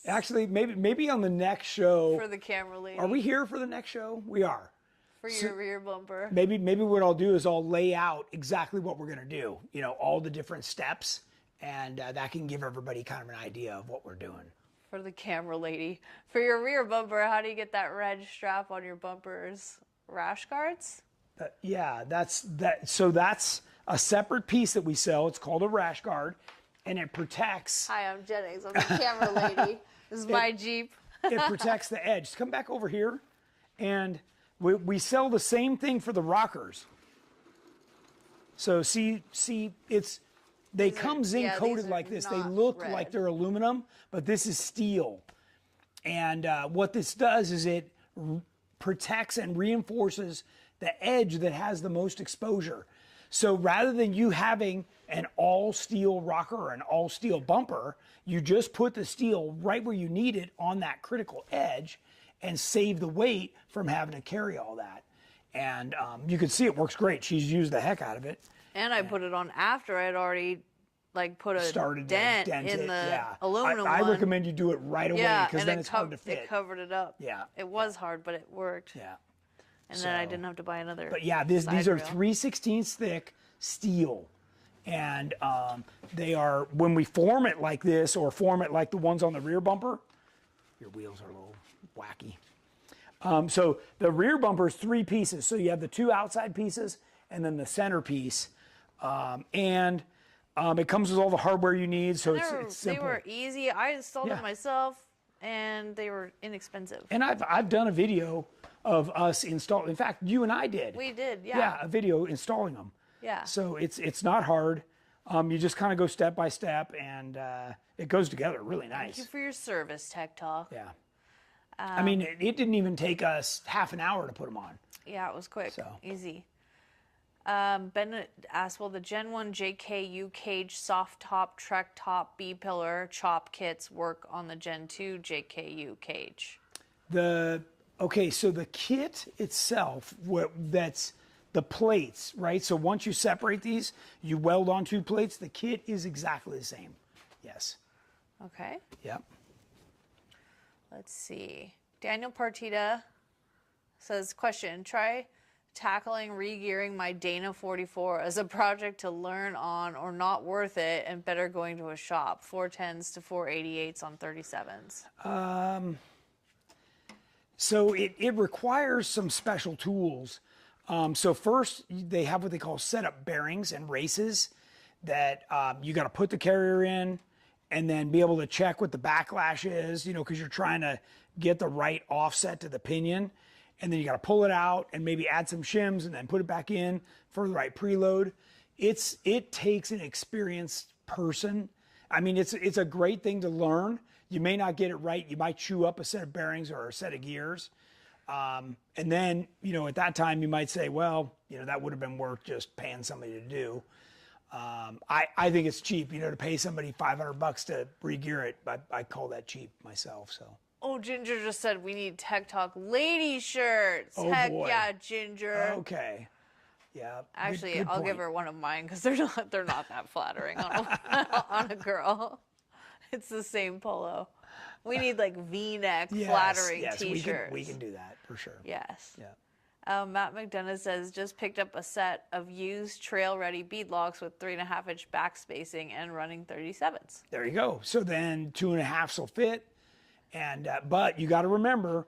Actually, maybe on the next show. For the camera lady. Are we here for the next show? We are. For your rear bumper. Maybe what I'll do is I'll lay out exactly what we're going to do. All the different steps. And that can give everybody kind of an idea of what we're doing. For the camera lady. For your rear bumper, how do you get that red strap on your bumpers? Rash guards? So that's a separate piece that we sell. It's called a rash guard, and it protects. Hi, I'm Jennings. I'm the camera lady. This is my Jeep. It protects the edge. Come back over here, and we sell the same thing for the rockers. So see, they come zinc yeah, coated these are like this. They not look red. like they're aluminum, but this is steel. And what this does is it protects and reinforces the edge that has the most exposure. So rather than you having an all steel rocker or an all steel bumper, you just put the steel right where you need it on that critical edge and save the weight from having to carry all that. And you can see it works great. She's used the heck out of it. And I put it on after I had already like put a Started to dent dent in it, the yeah. aluminum I one. recommend you do it right away Yeah, because and then it's hard to fit. It covered it up. Yeah. It was hard, but it worked. Yeah. And then I didn't have to buy another. But yeah, these side are rail. 3/16 thick steel. And they are, when we form it like this or form it like the ones on the rear bumper, your wheels are a little wacky. So the rear bumper is 3 pieces. So you have the 2 outside pieces and then the center piece. It comes with all the hardware you need, so it's simple. They were easy. I installed Yeah. them myself, and they were inexpensive. And I've done a video of us installing. In fact, you and I did. We did, yeah. Yeah, a video installing them. Yeah. So it's not hard. You just kind of go step by step, and it goes together really nice. Thank you for your service, Tech Talk. Yeah. I mean, it didn't even take us half an hour to put them on. Yeah, it was quick, So. easy. Ben asked, will the Gen 1 JKU cage soft top, Trek top, B-pillar chop kits work on the Gen 2 JKU cage? Okay, so the kit itself, that's the plates, right? So once you separate these, you weld on 2 plates. The kit is exactly the same. Yes. Okay. Yep. Let's see. Daniel Partita says, question, try tackling re-gearing my Dana 44 as a project to learn on or not worth it and better going to a shop. 410s to 488s on 37s. So it requires some special tools. So first, they have what they call setup bearings and races that you got to put the carrier in and then be able to check what the backlash is, because you're trying to get the right offset to the pinion. And then you got to pull it out and maybe add some shims and then put it back in for the right preload. It takes an experienced person. I mean, it's a great thing to learn. You may not get it right. You might chew up a set of bearings or a set of gears. And then, at that time you might say, well, that would have been worth just paying somebody to do. I think it's cheap, to pay somebody $500 to re-gear it. I call that cheap myself, so. Oh, Ginger just said we need Tech Talk lady shirts. Oh, Heck boy. yeah, Ginger. Okay. Yeah. Actually, good I'll point. give her one of mine because they're not that flattering on a girl. It's the same polo. We need like V-neck flattering yes, T-shirts. we can do that for sure. Yes. Yeah. Matt McDonough says just picked up a set of used trail-ready bead locks with 3.5-inch back spacing and running 37s. There you go. So then 2.5s will fit. And but you got to remember,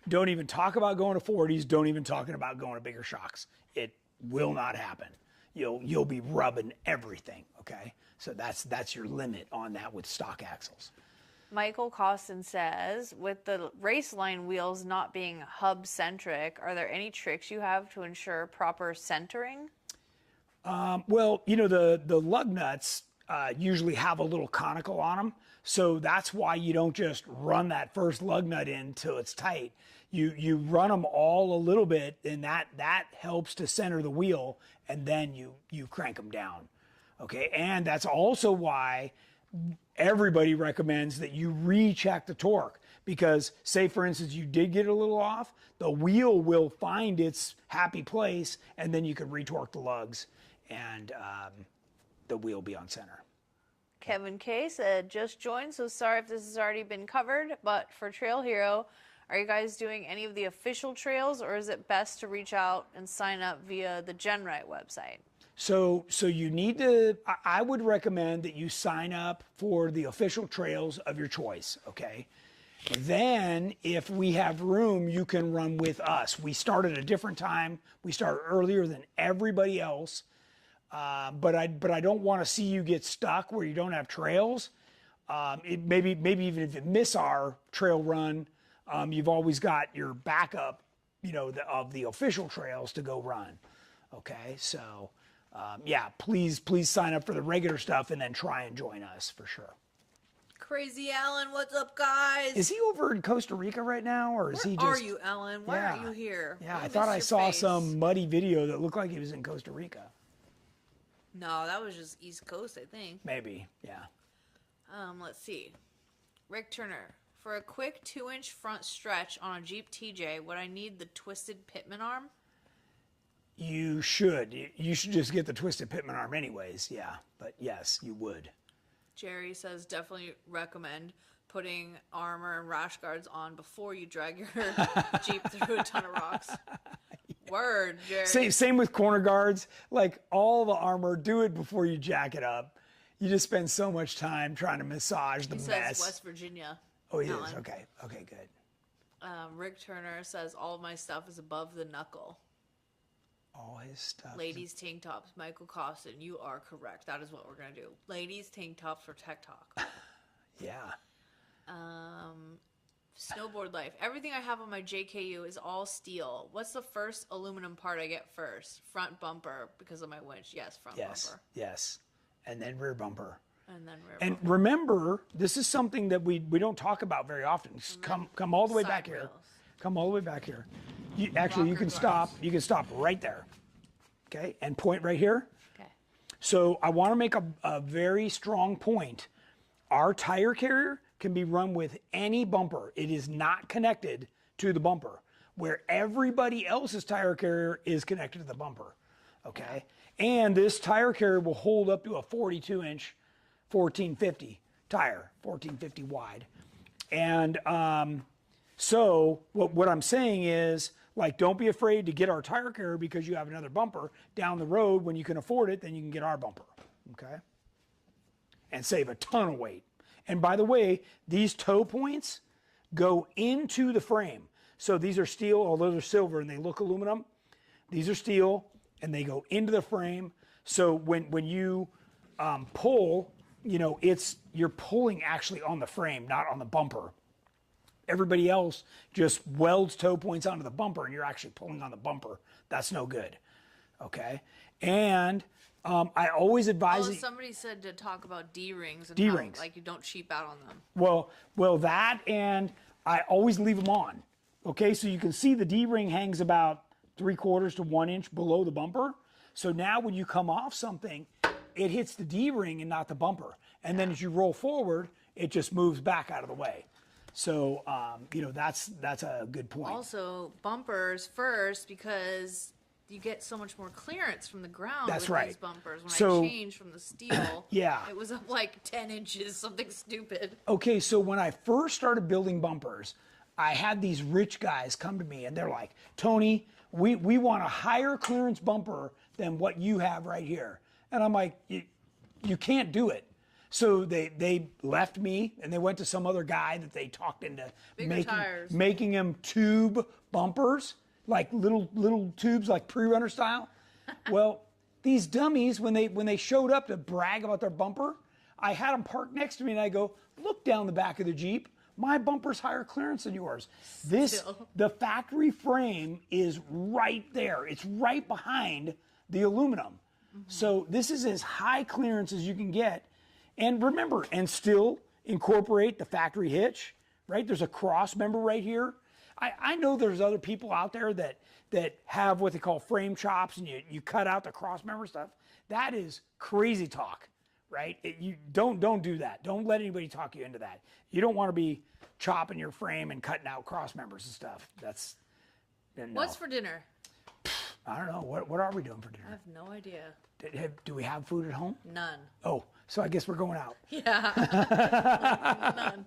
don't even talk about going to 40s. Don't even talking about going to bigger shocks. It will not happen. You'll be rubbing everything. Okay, so that's your limit on that with stock axles. Michael Costin says, with the race line wheels not being hub centric, are there any tricks you have to ensure proper centering? Well, the lug nuts usually have a little conical on them. So that's why you don't just run that first lug nut in till it's tight. You run them all a little bit, and that helps to center the wheel, and then you crank them down. Okay, and that's also why everybody recommends that you recheck the torque, because say for instance you did get a little off, the wheel will find its happy place, and then you can retorque the lugs, and the wheel will be on center. Kevin K said, just joined, so sorry if this has already been covered, but for Trail Hero, are you guys doing any of the official trails, or is it best to reach out and sign up via the GenRight website? So you need to, I would recommend that you sign up for the official trails of your choice, okay? Then if we have room, you can run with us. We start at a different time. We start earlier than everybody else. But I don't want to see you get stuck where you don't have trails. Maybe even if you miss our trail run, you've always got your backup, of the official trails to go run. Okay, so yeah, please sign up for the regular stuff and then try and join us for sure. Crazy Alan, what's up, guys? Is he over in Costa Rica right now, or is he just? Where are you, Alan? Why aren't you here? Yeah, We I thought miss I your saw face. some muddy video that looked like he was in Costa Rica. No, that was just East Coast, I think. Maybe, yeah. Let's see. Rick Turner. For a quick 2-inch front stretch on a Jeep TJ, would I need the twisted pitman arm? You should. You should just get the twisted pitman arm anyways, yeah. But yes, you would. Jerry says definitely recommend putting armor and rash guards on before you drag your Jeep through a ton of rocks. Word, Jerry. Same with corner guards. Like all the armor, do it before you jack it up. You just spend so much time trying to massage the He mess. says West Virginia. Oh, he Alan. is? Okay, okay, good. Rick Turner says all of my stuff is above the knuckle. All his stuff. Ladies tank tops, Michael Costin, you are correct. That is what we're gonna do. Ladies tank tops for Tech Talk. Yeah. Snowboard life. Everything I have on my JKU is all steel. What's the first aluminum part I get first? Front bumper because of my winch. Yes, front bumper. Yes. And then rear bumper. And then rear And bumper. remember, this is something that we don't talk about very often. Just come all the way back side here. rails. Come all the way back here. Actually, you Rocker can guards. stop. You can stop right there. Okay, and point right here. Okay. So I want to make a very strong point. Our tire carrier can be run with any bumper. It is not connected to the bumper, where everybody else's tire carrier is connected to the bumper. Okay, and this tire carrier will hold up to a 42-inch 1450 tire, 1450 wide. And so what I'm saying is, like, don't be afraid to get our tire carrier because you have another bumper down the road. When you can afford it, then you can get our bumper, okay? And save a ton of weight. And by the way, these toe points go into the frame. So these are steel, although they're silver and they look aluminum. These are steel and they go into the frame. So when you pull, you know, you're pulling actually on the frame, not on the bumper. Everybody else just welds toe points onto the bumper and you're actually pulling on the bumper. That's no good. Okay. And I always advise Somebody said to talk about D-rings and D-rings. how, like, you don't cheap out on them. Well, that, and I always leave them on. Okay. So you can see the D-ring hangs about 3/4 to 1 inch below the bumper. So now when you come off something, it hits the D-ring and not the bumper. And then as you roll forward, it just moves back out of the way. So, you know, that's a good point. Also, bumpers first because you get so much more clearance from the ground That's with right. these bumpers. When So- I changed from the steel, Yeah. it was up like 10 inches, something stupid. Okay, so when I first started building bumpers, I had these rich guys come to me and they're like, Tony, we want a higher clearance bumper than what you have right here. And I'm like, you can't do it. So they left me and they went to some other guy that they talked into making them tube bumpers, like little tubes, like pre-runner style. Well, these dummies, when they showed up to brag about their bumper, I had them parked next to me and I go, look down the back of the Jeep. My bumper's higher clearance than yours. The factory frame is right there. It's right behind the aluminum. So this is as high clearance as you can get. And remember, and still incorporate the factory hitch, right? There's a cross member right here. I know there's other people out there that have what they call frame chops and you cut out the cross member stuff. That is crazy talk, right? You don't do that. Don't let anybody talk you into that. You don't want to be chopping your frame and cutting out cross members and stuff. That's no. What's for dinner? I don't know. What are we doing for dinner? I have no idea. Do we have food at home? None. Oh, so I guess we're going out. Yeah. None.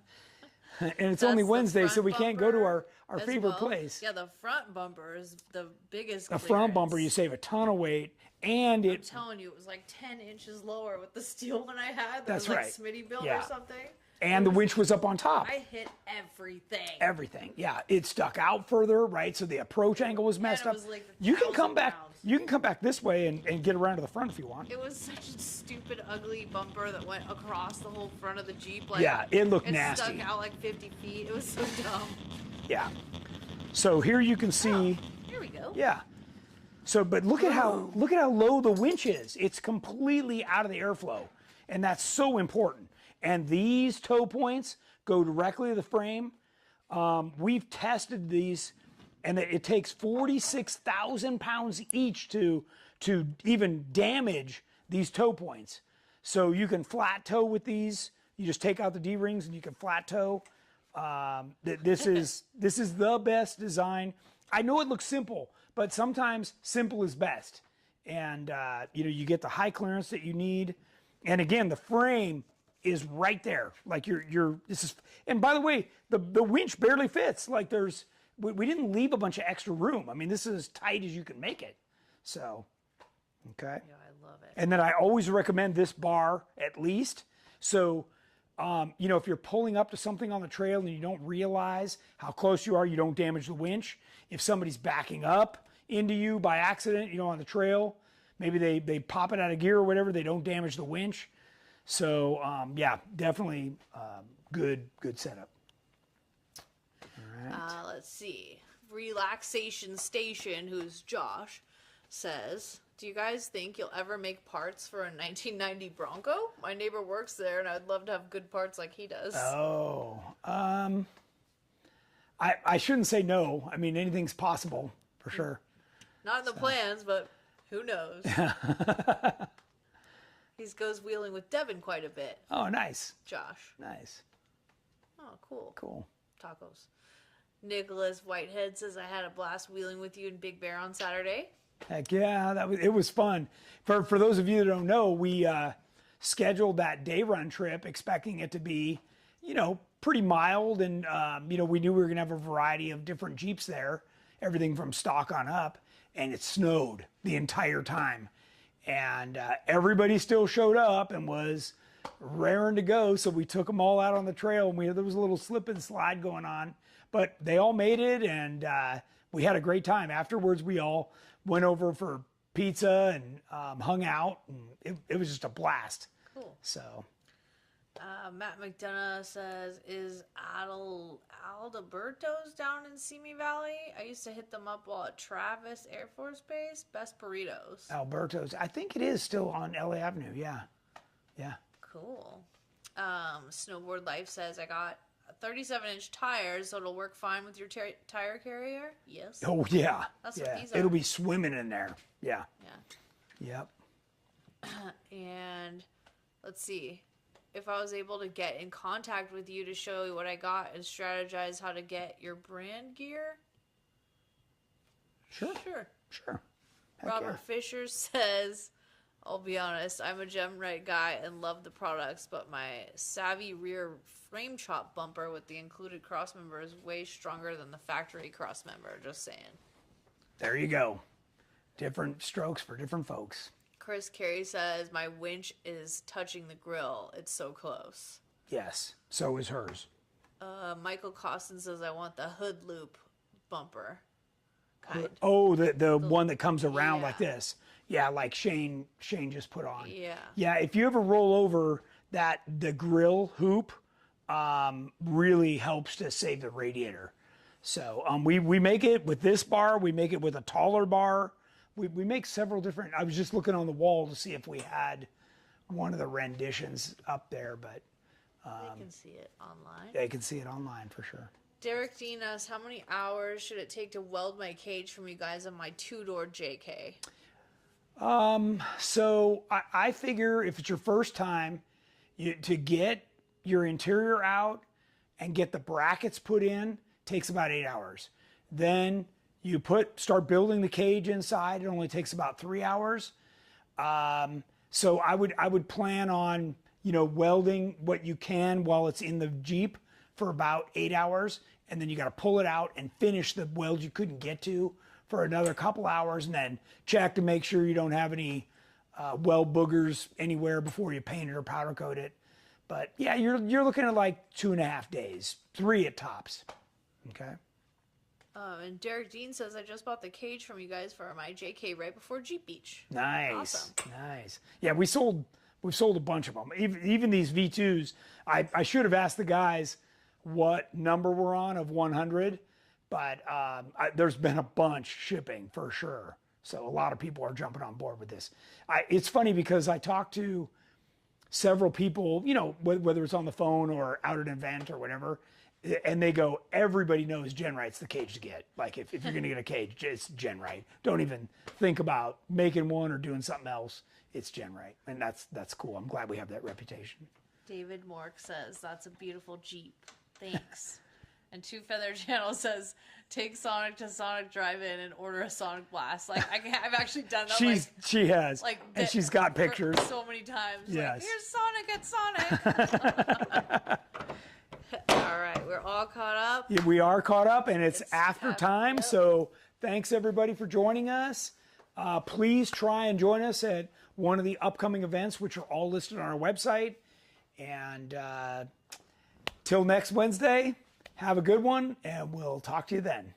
And it's That's only the Wednesday, so front we can't go to bumper our as favorite well. place. Yeah, the front bumper is the biggest. The front bumper, you save a ton of weight, and I'm telling you, it was like 10 inches lower with the steel one I had. That That's was like right. Smitty built Yeah. or something. and the winch was up on top. I hit everything. Everything, yeah, it stuck out further, right? So the approach angle was messed it up. was like You can come 1,000 back. pounds. You can come back this way and get around to the front if you want. It was such a stupid, ugly bumper that went across the whole front of the Jeep. Like, Yeah, it looked it nasty. stuck out like 50 feet. It was so dumb. Yeah. So here you can see. Here we go. Yeah. So, but look at how low the winch is. It's completely out of the airflow, and that's so important. And these toe points go directly to the frame. We've tested these, and it takes 46,000 pounds each to even damage these toe points. So you can flat toe with these. You just take out the D-rings and you can flat toe. This is the best design. I know it looks simple, but sometimes simple is best. And you get the high clearance that you need. And again, the frame is right there. Like this is. And by the way, the winch barely fits. Like we didn't leave a bunch of extra room. I mean, this is as tight as you can make it. So, okay. Yeah, I love it. And then I always recommend this bar at least. So, if you're pulling up to something on the trail and you don't realize how close you are, you don't damage the winch. If somebody's backing up into you by accident, on the trail, maybe they pop it out of gear or whatever, they don't damage the winch. So, yeah, definitely good setup. All right. Let's see. Relaxation Station, who's Josh, says, do you guys think you'll ever make parts for a 1990 Bronco? My neighbor works there, and I'd love to have good parts like he does. Oh, I shouldn't say no. I mean, anything's possible for sure. Not in the plans, but who knows? He goes wheeling with Devin quite a bit. Oh, nice. Josh. Nice. Oh, cool. Cool. Tacos. Nicholas Whitehead says, I had a blast wheeling with you in Big Bear on Saturday. Heck yeah, it was fun. For those of you that don't know, we scheduled that day run trip expecting it to be, pretty mild, and we knew we were gonna have a variety of different Jeeps there, everything from stock on up, and it snowed the entire time, and everybody still showed up and was raring to go. So we took them all out on the trail, and there was a little slip and slide going on, but they all made it, and we had a great time. Afterwards, we all went over for pizza and hung out, and it was just a blast. Cool. So, Matt McDonough says, is Alberto's down in Simi Valley? I used to hit them up while at Travis Air Force Base. Best burritos. Alberto's, I think it is still on LA Avenue. Yeah. Cool. Snowboard Life says, I got 37-inch tires, so it'll work fine with your tire carrier? Yes. Oh, yeah. That's yeah. what these are. It'll be swimming in there. Yeah. Yeah. Yep. And let's see. If I was able to get in contact with you to show you what I got and strategize how to get your brand gear? Sure. Heck yeah. Robert Fisher says, I'll be honest, I'm a GenRight guy and love the products, but my savvy rear frame chop bumper with the included crossmember is way stronger than the factory crossmember. Just saying. There you go. Different strokes for different folks. Chris Carey says, my winch is touching the grill. It's so close. Yes, so is hers. Michael Costin says, I want the hood loop bumper. Kind. Oh, the one that comes around Yeah. like this. Yeah, like Shane just put on. Yeah. Yeah, if you ever roll over the grill hoop, really helps to save the radiator. So we make it with this bar. We make it with a taller bar. We make several different. I was just looking on the wall to see if we had one of the renditions up there, but They can see it online. they can see it online for sure. Derek Dean asks, how many hours should it take to weld my cage from you guys on my two-door JK? So I figure if it's your first time, to get your interior out and get the brackets put in takes about 8 hours. Then you start building the cage inside. It only takes about 3 hours. So I would plan on, welding what you can while it's in the Jeep for about 8 hours. And then you got to pull it out and finish the weld you couldn't get to for another couple hours, and then check to make sure you don't have any weld boogers anywhere before you paint it or powder coat it. But yeah, you're looking at like 2.5 days, 3 at tops. Okay. And Derek Dean says, I just bought the cage from you guys for my JK right before Jeep Beach. Nice. Awesome. Nice. Yeah, we've sold a bunch of them. Even these V2s, I should have asked the guys what number we're on of 100, but there's been a bunch shipping for sure. So a lot of people are jumping on board with this. It's funny because I talked to several people, you know, whether it's on the phone or out at an event or whatever, and they go, everybody knows GenRight's the cage to get. Like if you're going to get a cage, it's GenRight. Don't even think about making one or doing something else. It's GenRight. And that's cool. I'm glad we have that reputation. David Mork says, that's a beautiful Jeep. Thanks. And Two Feather Channel says, take Sonic to Sonic Drive-In and order a Sonic Blast. Like I've actually done that. She has, and she's got pictures so many times. Yes. Like, here's Sonic at Sonic. All right, we're all caught up. Yeah, we are caught up, and it's after time. Yep. So thanks everybody for joining us. Please try and join us at one of the upcoming events, which are all listed on our website. And till next Wednesday, have a good one, and we'll talk to you then.